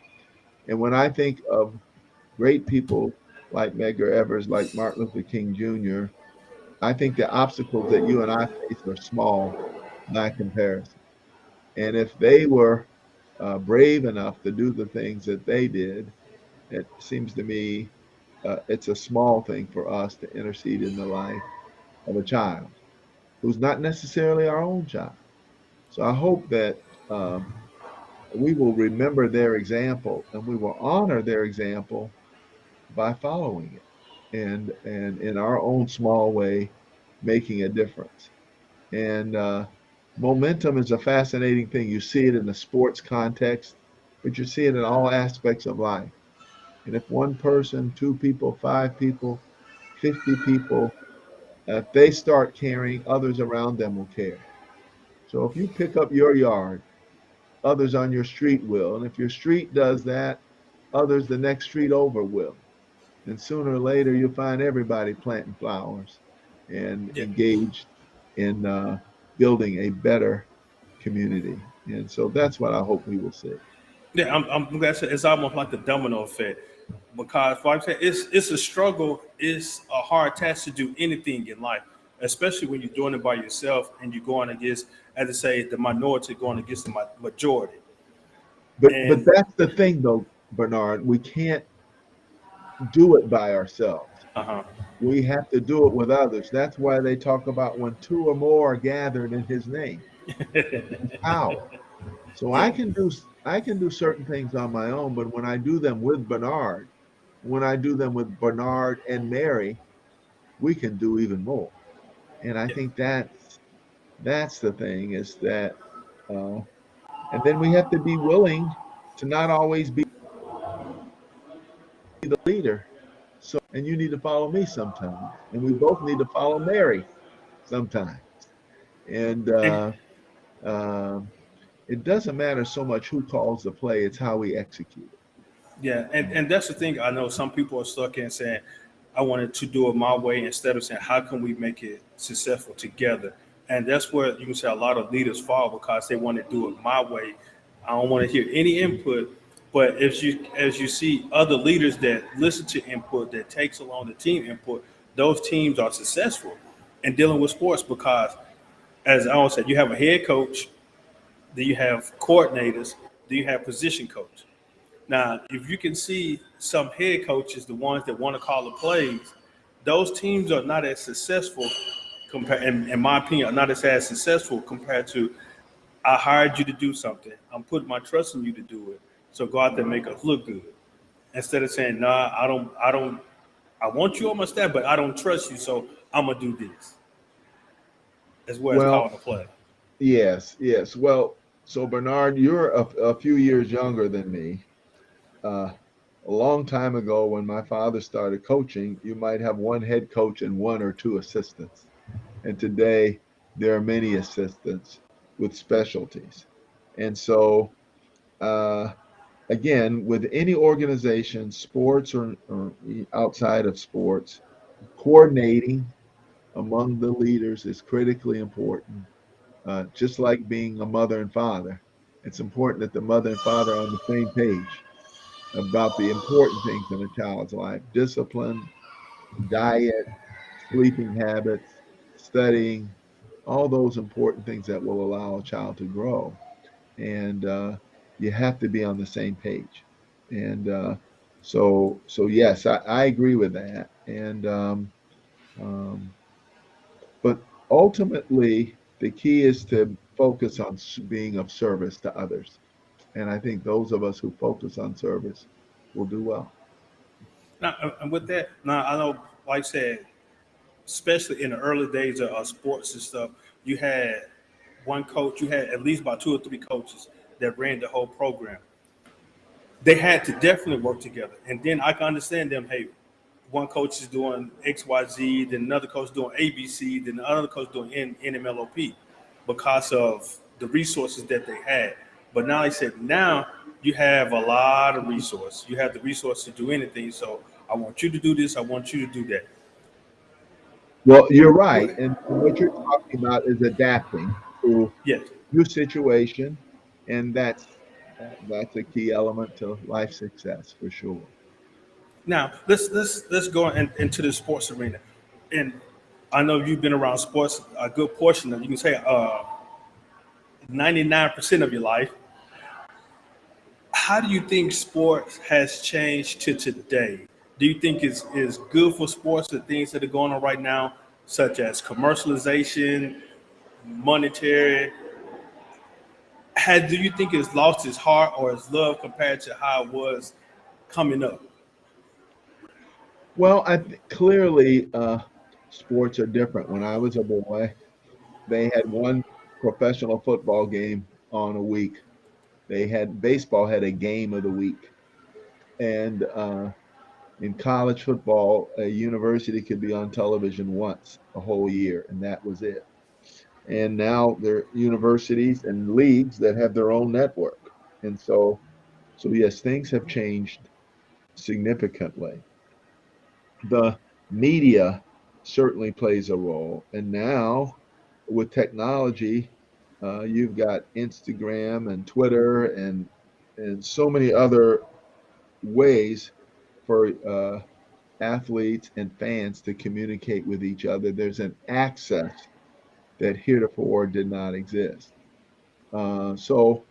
Speaker 2: And when I think of great people like Medgar Evers, like Martin Luther King Jr., I think the obstacles that you and I face are small by comparison. And if they were brave enough to do the things that they did, it seems to me it's a small thing for us to intercede in the life of a child who's not necessarily our own child. So I hope that we will remember their example and we will honor their example by following it and in our own small way making a difference. And momentum is a fascinating thing. You see it in the sports context, but you see it in all aspects of life. And if one person, two people, five people, 50 people, if they start caring, others around them will care. So if you pick up your yard, others on your street will. And if your street does that, others the next street over will. And sooner or later, you'll find everybody planting flowers and
Speaker 1: Yeah.
Speaker 2: engaged in building a better community. And so that's what I hope we will see.
Speaker 1: Yeah, I'm glad to, it's almost like the domino effect because like I said, it's a struggle. It's a hard task to do anything in life, especially when you're doing it by yourself and you're going against, as I say, the minority going against the majority.
Speaker 2: But
Speaker 1: And
Speaker 2: that's the thing, though, Bernard. We can't do it by ourselves.
Speaker 1: uh
Speaker 2: We have to do it with others. That's why they talk about when two or more are gathered in His name. His power. So
Speaker 1: yeah,
Speaker 2: I can do certain things on my own, but when I do them with Bernard, when I do them with Bernard and Mary, we can do even more. And I
Speaker 1: yeah,
Speaker 2: think that's the thing is that, uh, and then we have to be willing to not always be the leader. So, and you need to follow me sometimes, and we both need to follow Mary sometimes. And
Speaker 1: and
Speaker 2: uh, it doesn't matter so much who calls the play; it's how we execute it.
Speaker 1: yeah, and that's the thing. I know some people are stuck in saying, "I wanted to do it my way," instead of saying, "How can we make it successful together?" And that's where you can say a lot of leaders fall because they want to do it my way. I don't want to hear any input. But as you see other leaders that listen to input, that takes along the team input, those teams are successful in dealing with sports because, as I always said, you have a head coach, then you have coordinators, then you have position coach. Now, if you can see some head coaches, the ones that want to call the plays, those teams are not as successful, in my opinion, are not as successful compared to I hired you to do something. I'm putting my trust in you to do it. So go out there and make us look good. Instead of saying, nah, I want you on my staff, but I don't trust you, so I'm gonna do this. As well as
Speaker 2: Well,
Speaker 1: calling a play.
Speaker 2: yes, yes. Well, so Bernard, you're a few years younger than me. Uh, a long time ago, when my father started coaching, you might have one head coach and one or two assistants. And today, there are many assistants with specialties. And so, uh, again, with any organization, sports or outside of sports, coordinating among the leaders is critically important. Just like being a mother and father, it's important that the mother and father are on the same page about the important things in a child's life: discipline, diet, sleeping habits, studying, all those important things that will allow a child to grow. And you have to be on the same page. And so yes, I agree with that. And um, but ultimately, the key is to focus on being of service to others. And I think those of us who focus on service will do well.
Speaker 1: Now, and with that, now I know, like I said, especially in the early days of sports and stuff, you had one coach, you had at least about two or three coaches that ran the whole program. They had to definitely work together. And then I can understand them, hey, one coach is doing XYZ, then another coach doing ABC, then another coach doing NMLOP because of the resources that they had. But now they said, now you have a lot of resource. You have the resource to do anything. So I want you to do this. I want you to do that.
Speaker 2: Well, you're right.
Speaker 1: What?
Speaker 2: And what you're talking about is adapting to
Speaker 1: Yes.
Speaker 2: new situation. And that's a key element to life success for sure.
Speaker 1: Now let's go into the sports arena, and I know you've been around sports a good portion of, you can say, 99% of your life. How do you think sports has changed to today? Do you think is good for sports, the things that are going on right now, such as commercialization, monetary? Do you think it's lost its heart or its love compared to how it was coming up?
Speaker 2: Well, clearly sports are different. When I was a boy, they had one professional football game on a week. They had baseball had a game of the week. And in college football, a university could be on television once a whole year, and that was it. And now there are universities and leagues that have their own network. And so yes, things have changed significantly. The media certainly plays a role. And now with technology, you've got Instagram and Twitter and so many other ways for athletes and fans to communicate with each other. There's an access that heretofore did not exist. So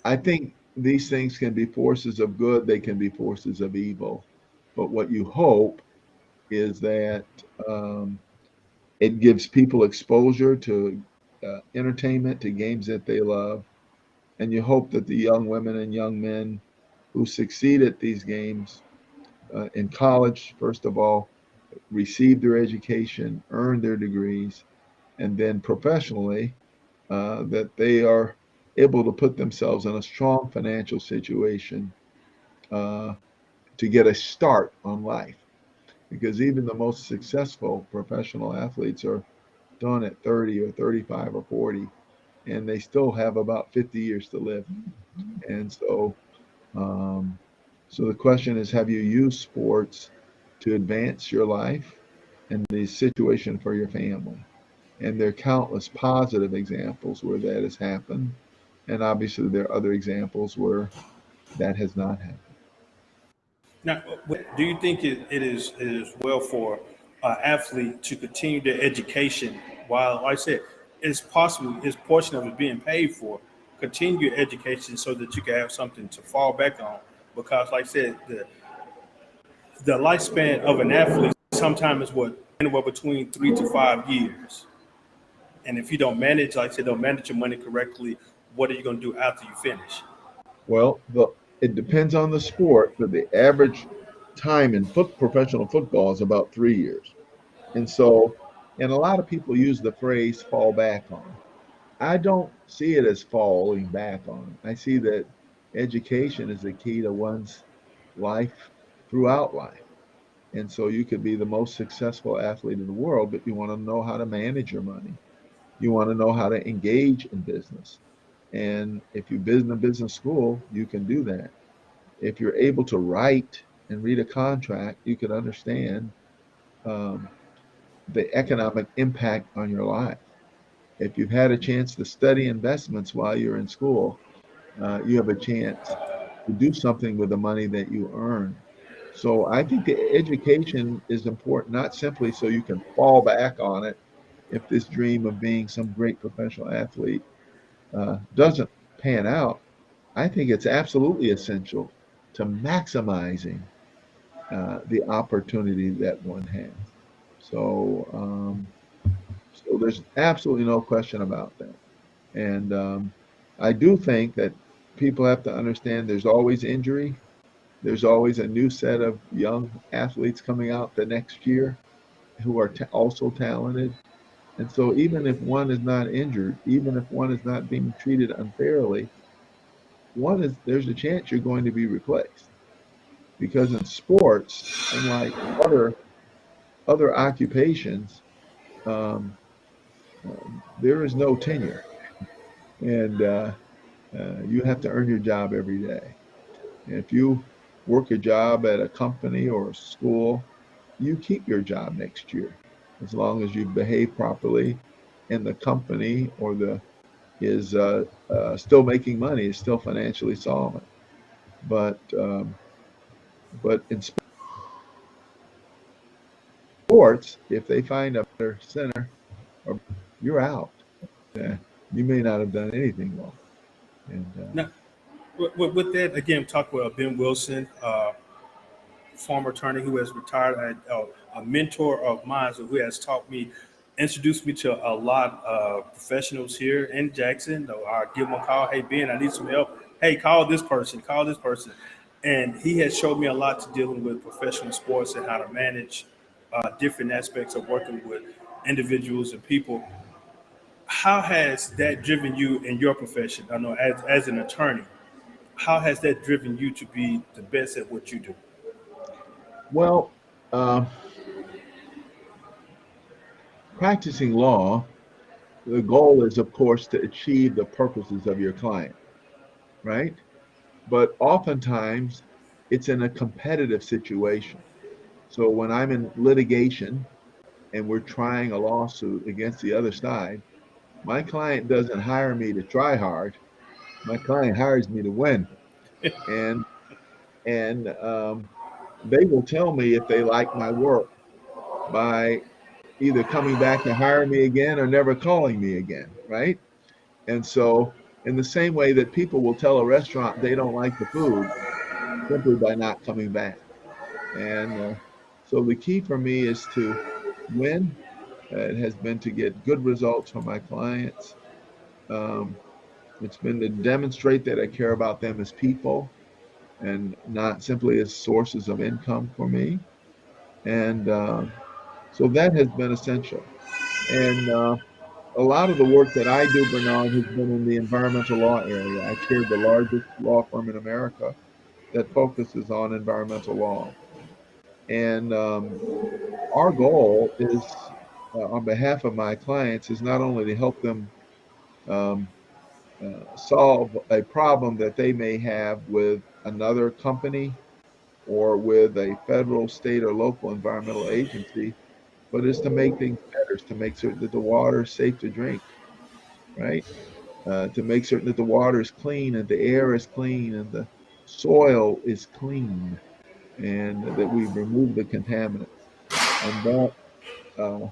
Speaker 2: I think these things can be forces of good, they can be forces of evil. But what you hope is that um, it gives people exposure to entertainment, to games that they love. And you hope that the young women and young men who succeed at these games in college, first of all, receive their education, earn their degrees, and then professionally, that they are able to put themselves in a strong financial situation uh, to get a start on life. Because even the most successful professional athletes are done at 30 or 35 or 40, and they still have about 50 years to live. And um, so the question is, have you used sports to advance your life and the situation for your family? And there are countless positive examples where that has happened. And obviously, there are other examples where that has not happened.
Speaker 1: Now, do you think it is well for an athlete to continue their education while, like I said, it's possible, it's portion of it being paid for, continue your education so that you can have something to fall back on? Because, like I said, the lifespan of an athlete sometimes is what, anywhere between 3 to 5 years. And if you don't manage, like I said, don't manage your money correctly, what are you going to do after you finish?
Speaker 2: Well, it depends on the sport, but the average time in professional football is about 3 years. And so, and a lot of people use the phrase fall back on. I don't see it as falling back on. I see that education is the key to one's life throughout life. And so you could be the most successful athlete in the world, but you want to know how to manage your money. You want to know how to engage in business. And if you've been in a business school, you can do that. If you're able to write and read a contract, you can understand um, the economic impact on your life. If you've had a chance to study investments while you're in school, you have a chance to do something with the money that you earn. So I think the education is important, not simply so you can fall back on it if this dream of being some great professional athlete doesn't pan out. I think it's absolutely essential to maximizing the opportunity that one has. So, so there's absolutely no question about that. And I do think that people have to understand there's always injury. There's always a new set of young athletes coming out the next year who are also talented. And so even if one is not injured, even if one is not being treated unfairly, there's a chance you're going to be replaced. Because in sports, unlike other occupations, um, there is no tenure, and you have to earn your job every day. And if you work a job at a company or a school, you keep your job next year as long as you behave properly, and the company or the is still making money, is still financially solvent. But in sports, if they find a better center, you're out. Uh, you may not have done anything wrong. And
Speaker 1: Now, with that, again, talk with Ben Wilson, former attorney who has retired, a mentor of mine who has taught me, introduced me to a lot of professionals here in Jackson. I give him a call. Hey, Ben, I need some help. Hey, call this person, call this person. And he has showed me a lot to dealing with professional sports and how to manage different aspects of working with individuals and people. How has that driven you in your profession? I know as an attorney, how has that driven you to be the best at what you do?
Speaker 2: well, uh, practicing law, the goal is, of course, to achieve the purposes of your client, right? But oftentimes, it's in a competitive situation. So when I'm in litigation and we're trying a lawsuit against the other side, my client doesn't hire me to try hard. My client hires me to win, and and they will tell me if they like my work by either coming back to hire me again or never calling me again, right? And so, in the same way that people will tell a restaurant they don't like the food simply by not coming back. And so, the key for me is to win. It has been to get good results for my clients. Um, it's been to demonstrate that I care about them as people and not simply as sources of income for me. And so that has been essential. And a lot of the work that I do, Bernard, has been in the environmental law area. I chaired the largest law firm in America that focuses on environmental law. And our goal is, on behalf of my clients, is not only to help them um, solve a problem that they may have with another company or with a federal, state, or local environmental agency, but is to make things better, is to make certain that the water is safe to drink, right? To make certain that the water is clean and the air is clean and the soil is clean and that we've removed the contaminants. And uh,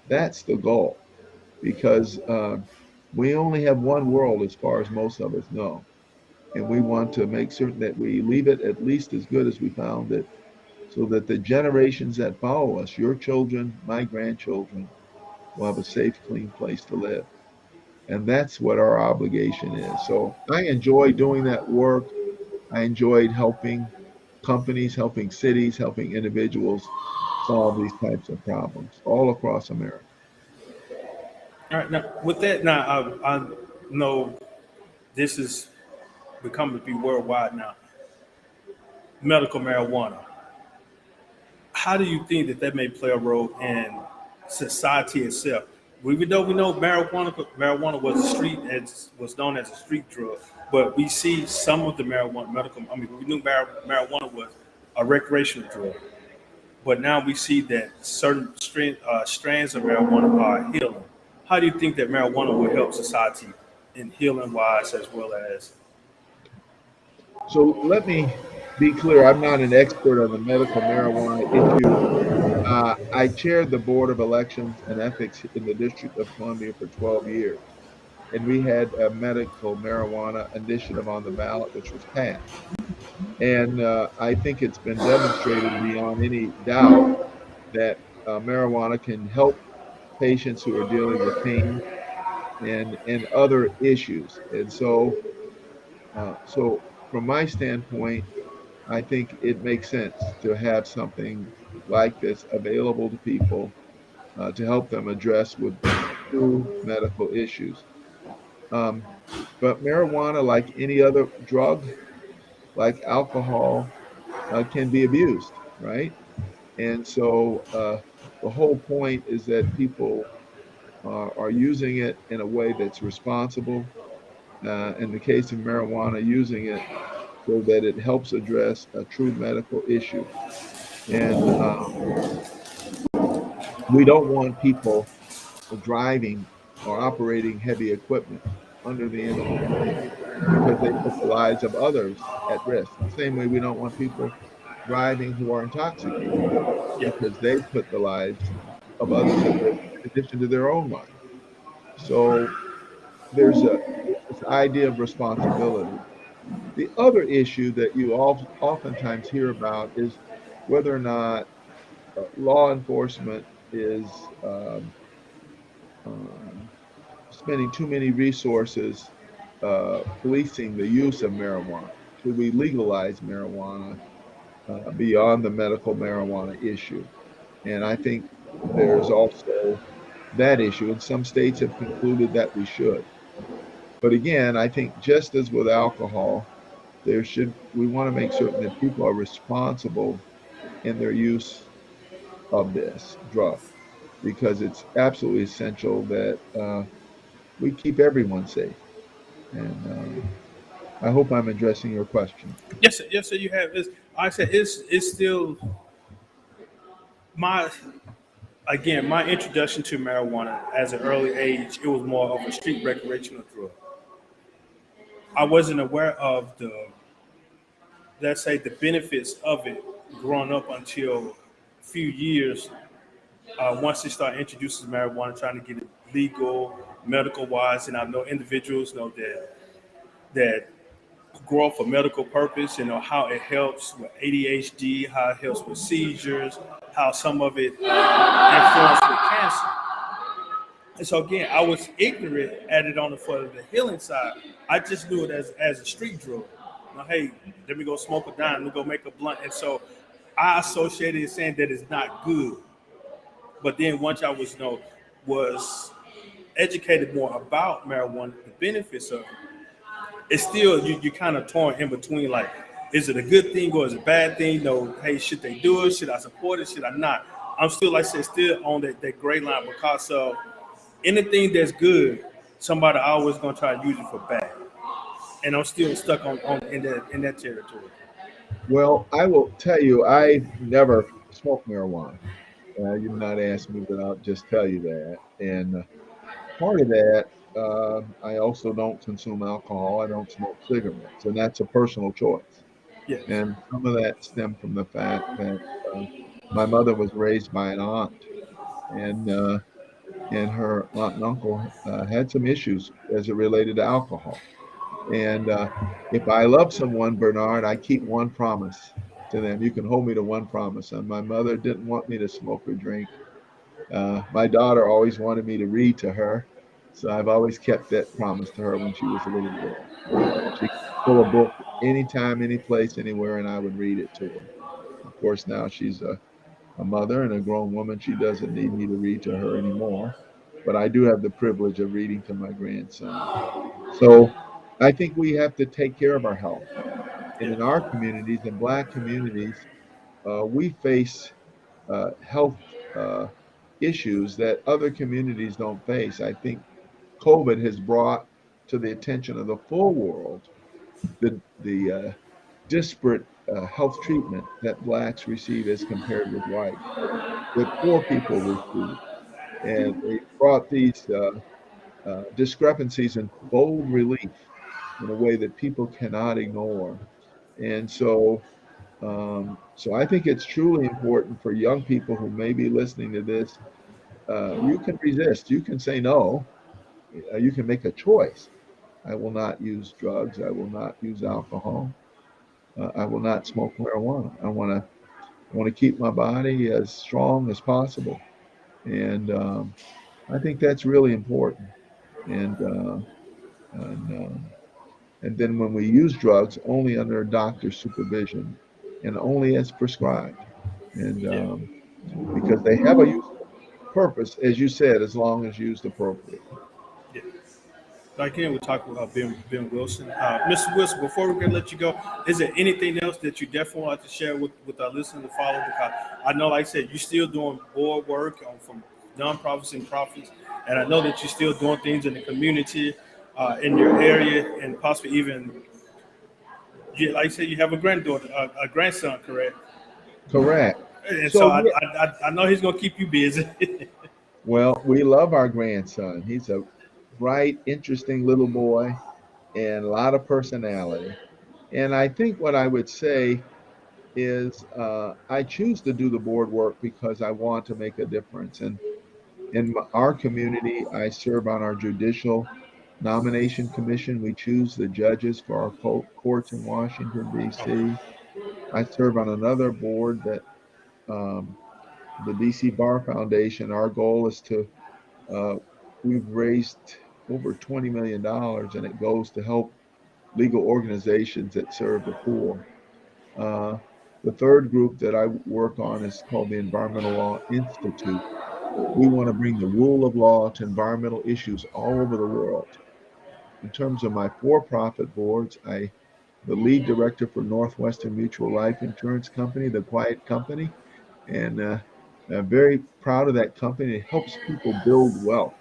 Speaker 2: that's the goal because we only have one world as far as most of us know. And we want to make certain that we leave it at least as good as we found it so that the generations that follow us, your children, my grandchildren, will have a safe, clean place to live. And that's what our obligation is. So I enjoy doing that work. I enjoyed helping companies, helping cities, helping individuals solve these types of problems all across America.
Speaker 1: All right, now with that, now I know this is becoming to be worldwide now. Medical marijuana. How do you think that may play a role in society itself? We know marijuana was a street as was known as a street drug, but we see some of the marijuana medical. I mean, we knew marijuana was a recreational drug, but now we see that certain strands of marijuana are healing. How do you think that marijuana will help society in healing wise as well as?
Speaker 2: So let me be clear. I'm not an expert on the medical marijuana issue. I chaired the Board of Elections and Ethics in the District of Columbia for 12 years. And we had a medical marijuana initiative on the ballot, which was passed. And I think it's been demonstrated beyond any doubt that marijuana can help patients who are dealing with pain and other issues. And so from my standpoint, I think it makes sense to have something like this available to people to help them address with true medical issues. Um, but marijuana, like any other drug, like alcohol, can be abused, right? And so the whole point is that people are using it in a way that's responsible. In the case of marijuana, using it so that it helps address a true medical issue. And we don't want people driving or operating heavy equipment under the influence because they put the lives of others at risk. The same way we don't want people driving who are intoxicated
Speaker 1: Yeah.
Speaker 2: because they put the lives of others at risk in addition to their own life. So there's this idea of responsibility. The other issue that you oftentimes hear about is whether or not law enforcement is um, spending too many resources policing the use of marijuana. Should we legalize marijuana beyond the medical marijuana issue? And I think there's also that issue, and some states have concluded that we should. But again, I think just as with alcohol, we want to make certain that people are responsible in their use of this drug because it's absolutely essential that we keep everyone safe. And I hope I'm addressing your question.
Speaker 1: Yes, sir. Yes, sir. You have. I said it's still my my introduction to marijuana as an early age. It was more of a street recreational drug. I wasn't aware of the, let's say, the benefits of it growing up until a few years. Once they start introducing marijuana, trying to get it legal, medical wise, and I know individuals know that grow for medical purpose, how it helps with ADHD, how it helps with seizures, how some of it influences with cancer. And so again, I was ignorant at it on for the healing side. I just knew it as a street drug. Hey, let me go smoke a dime, let me go make a blunt. And so I associated it saying that it's not good. But then once I was educated more about marijuana, the benefits of it, it's still you kind of torn in between. Like, is it a good thing or is it a bad thing? Hey, should they do it? Should I support it? Should I not? I'm still, like I said, still on that gray line because of anything that's good, somebody always gonna try to use it for bad. And I'm still stuck on in that territory.
Speaker 2: Well, I will tell you, I never smoked marijuana. You've not asked me, but I'll just tell you that. And part of that, I also don't consume alcohol. I don't smoke cigarettes, and that's a personal choice.
Speaker 1: Yes.
Speaker 2: And some of that stemmed from the fact that my mother was raised by an aunt, and uh, and her aunt and uncle had some issues as it related to alcohol. And if I love someone, Bernard, I keep one promise to them. You can hold me to one promise. And my mother didn't want me to smoke or drink. My daughter always wanted me to read to her. So I've always kept that promise to her when she was a little girl. She could pull a book anytime, any place, anywhere, and I would read it to her. Of course, now she's a mother and a grown woman. She doesn't need me to read to her anymore, but I do have the privilege of reading to my grandson. So I think we have to take care of our health. And
Speaker 1: Yeah,
Speaker 2: in our communities, in Black communities, we face health uh, issues that other communities don't face. I think COVID has brought to the attention of the full world the disparate health treatment that Blacks receive as compared with whites, that poor people receive. And they brought these discrepancies in bold relief in a way that people cannot ignore. And so I think it's truly important for young people who may be listening to this. You can resist. You can say no. You can make a choice. I will not use drugs. I will not use alcohol. I will not smoke marijuana. I want to keep my body as strong as possible, and I think that's really important. And and and then when we use drugs, only under a doctor's supervision, and only as prescribed, and
Speaker 1: yeah,
Speaker 2: because they have a useful purpose, as you said, as long as used appropriately.
Speaker 1: yeah. Like here, we talk about Ben Wilson. Mr. Wilson, before we can let you go, is there anything else that you definitely want to share with our listeners to follow? Because I know, like I said, you're still doing board work from nonprofits and profits, and I know that you're still doing things in the community, in your area, and possibly even, like I said, you have a granddaughter, a grandson, correct?
Speaker 2: Correct.
Speaker 1: And so
Speaker 2: So
Speaker 1: I know he's gonna keep you busy.
Speaker 2: well, we love our grandson. He's a bright, interesting little boy and a lot of personality. And I think what I would say is I choose to do the board work because I want to make a difference. And in our community, I serve on our judicial nomination commission. We choose the judges for our courts in Washington, D.C. I serve on another board that um, the DC Bar Foundation. Our goal is to, uh, we've raised over $20 million and it goes to help legal organizations that serve the poor. Uh, the third group that I work on is called the Environmental Law Institute. We want to bring the rule of law to environmental issues all over the world. In terms of my for-profit boards, the lead director for Northwestern Mutual Life Insurance Company, the Quiet Company, and I'm very proud of that company. It helps people build wealth,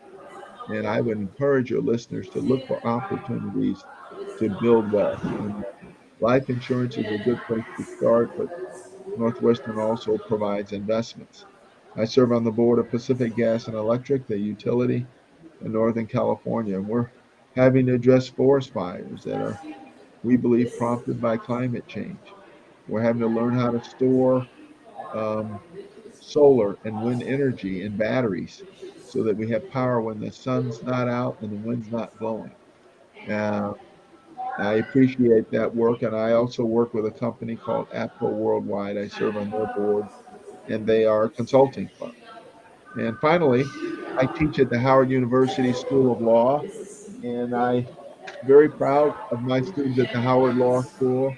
Speaker 2: and I would encourage your listeners to look for opportunities to build wealth. And life insurance is a good place to start, but Northwestern also provides investments. I serve on the board of Pacific Gas and Electric, the utility in Northern California, and we're having to address forest fires that are, we believe, prompted by climate change. We're having to learn how to store um, solar and wind energy in batteries so that we have power when the sun's not out and the wind's not blowing. Uh, I appreciate that work, and I also work with a company called APCO Worldwide. I serve on their board, and they are a consulting firm. And finally, I teach at the Howard University School of Law, and I'm very proud of my students at the Howard Law School.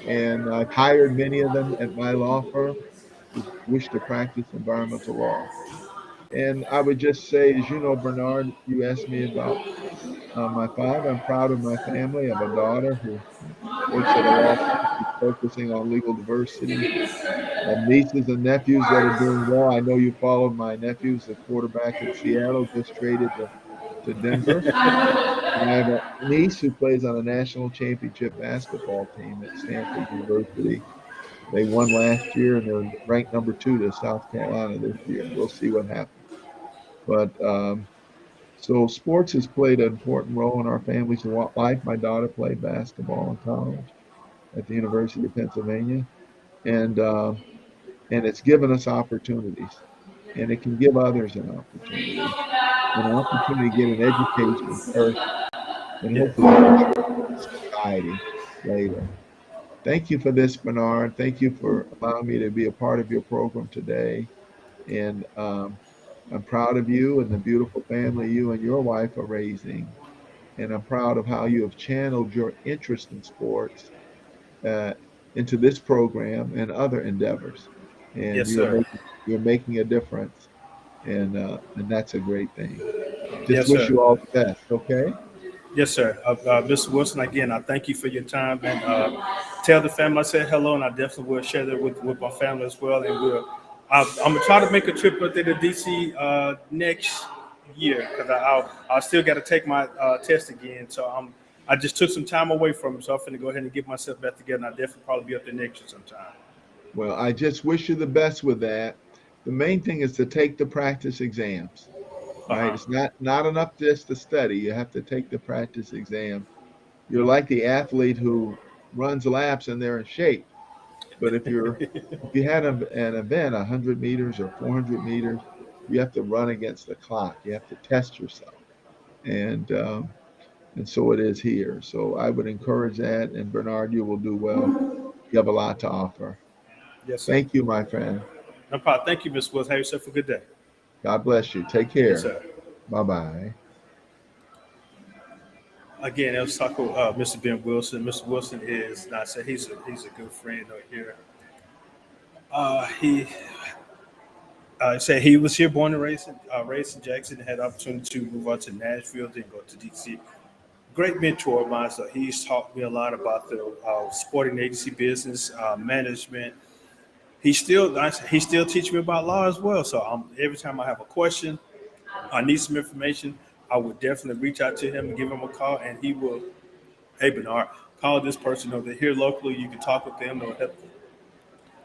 Speaker 2: And I've hired many of them at my law firm who wish to practice environmental law. And I would just say, as you know, Bernard, you asked me about my father. I'm proud of my family. I have a daughter who works at a law practice focusing on legal diversity. Nieces and nephews that are doing well. I know you followed my nephews, the quarterback in Seattle, just traded to Denver. And I have a niece who plays on a national championship basketball team at Stanford University. They won last year and they're ranked number 2 to South Carolina this year. We'll see what happens. But so sports has played an important role in our family's life. My daughter played basketball in college at the University of Pennsylvania, and uh, and it's given us opportunities, and it can give others an opportunity to get an education first, and
Speaker 1: Yeah.
Speaker 2: hopefully contribute to society later. Thank you for this, Bernard. Thank you for allowing me to be a part of your program today. And I'm proud of you and the beautiful family you and your wife are raising. And I'm proud of how you have channeled your interest in sports uh, into this program and other endeavors. And
Speaker 3: Yes, sir.
Speaker 2: you're making a difference, and that's a great thing. Just
Speaker 3: Yes,
Speaker 2: wish
Speaker 3: sir.
Speaker 2: you all the best. Okay.
Speaker 3: Yes, sir. Mr. Wilson, again, I thank you for your time, and tell the family I said hello, and I definitely will share that with my family as well. And I'm gonna try to make a trip up there to DC next year because I still got to take my test again. So I just took some time away from it, so I'm gonna go ahead and get myself back together. And I definitely probably be up there next year sometime.
Speaker 2: Well, I just wish you the best with that. The main thing is to take the practice exams.
Speaker 3: Uh
Speaker 2: Right?
Speaker 3: huh.
Speaker 2: It's not enough just to study. You have to take the practice exam. You're like the athlete who runs laps and they're in shape. But if you had an event, 100 meters or 400 meters, you have to run against the clock. You have to test yourself, and um, and so it is here. So I would encourage that. And Bernard, you will do well. You have a lot to offer.
Speaker 3: Yes, sir.
Speaker 2: Thank you, my friend.
Speaker 3: No problem. Thank you, Mr. Wilson. Have yourself a good day.
Speaker 2: God bless you. Take
Speaker 3: Yes,
Speaker 2: care.
Speaker 3: sir.
Speaker 2: Bye bye.
Speaker 3: Again, I was talking Mr. Ben Wilson. Mr. Wilson is, and I said he's a good friend over here. He said he was here, born and raised in Jackson, had the opportunity to move out to Nashville, then go to DC. Great mentor of mine. So he's taught me a lot about the sporting agency business management. He still teach me about law as well. So every time I have a question, I need some information, I would definitely reach out to him and give him a call, and he will. Hey Bernard, call this person over here locally. You can talk with them. They'll help.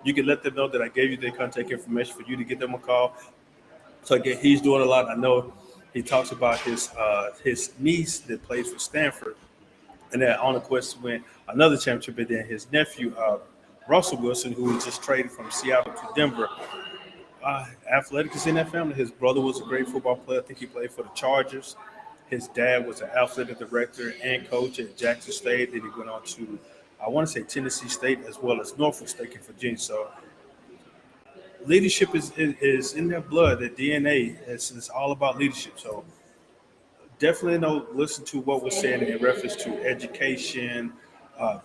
Speaker 3: You can let them know that I gave you their contact information for you to get them a call. So again, he's doing a lot. I know he talks about his niece that plays for Stanford, and that on the quest to win another championship. And then his nephew, Russell Wilson, who was just traded from Seattle to Denver. Athletic is in that family. His brother was a great football player. I think he played for the Chargers. His dad was an athletic director and coach at Jackson State. Then he went on to, I want to say, Tennessee State as well as Norfolk State in Virginia. So leadership is in their blood. Their DNA is all about leadership. So definitely know listen to what we're saying in reference to education,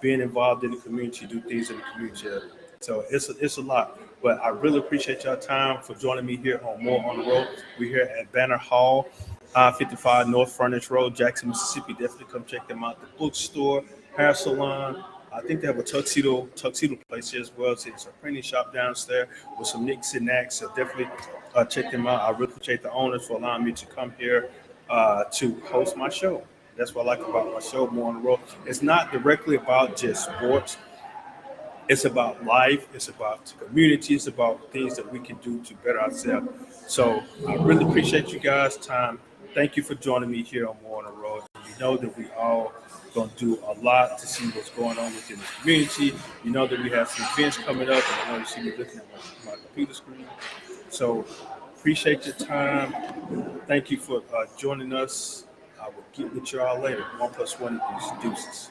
Speaker 3: being involved in the community, do things in the community. So it's a lot. But I really appreciate your time for joining me here on More on the Road. We're here at Banner Hall, I-55 North Frontage Road, Jackson, Mississippi. Definitely come check them out. The bookstore, hair salon. I think they have a tuxedo place here as well. So it's a printing shop downstairs with some nicks and knacks. So definitely check them out. I really appreciate the owners for allowing me to come here to host my show. That's what I like about my show, More on the Road. It's not directly about just sports. It's about life. It's about the community. It's about things that we can do to better ourselves. So I really appreciate you guys' time. Thank you for joining me here on More on the Road. You know that we all going to do a lot to see what's going on within the community. You know that we have some events coming up, and I know you see me looking at my computer screen. So appreciate your time. Thank you for joining us. I will get with y'all later. 1+1 equals deuces.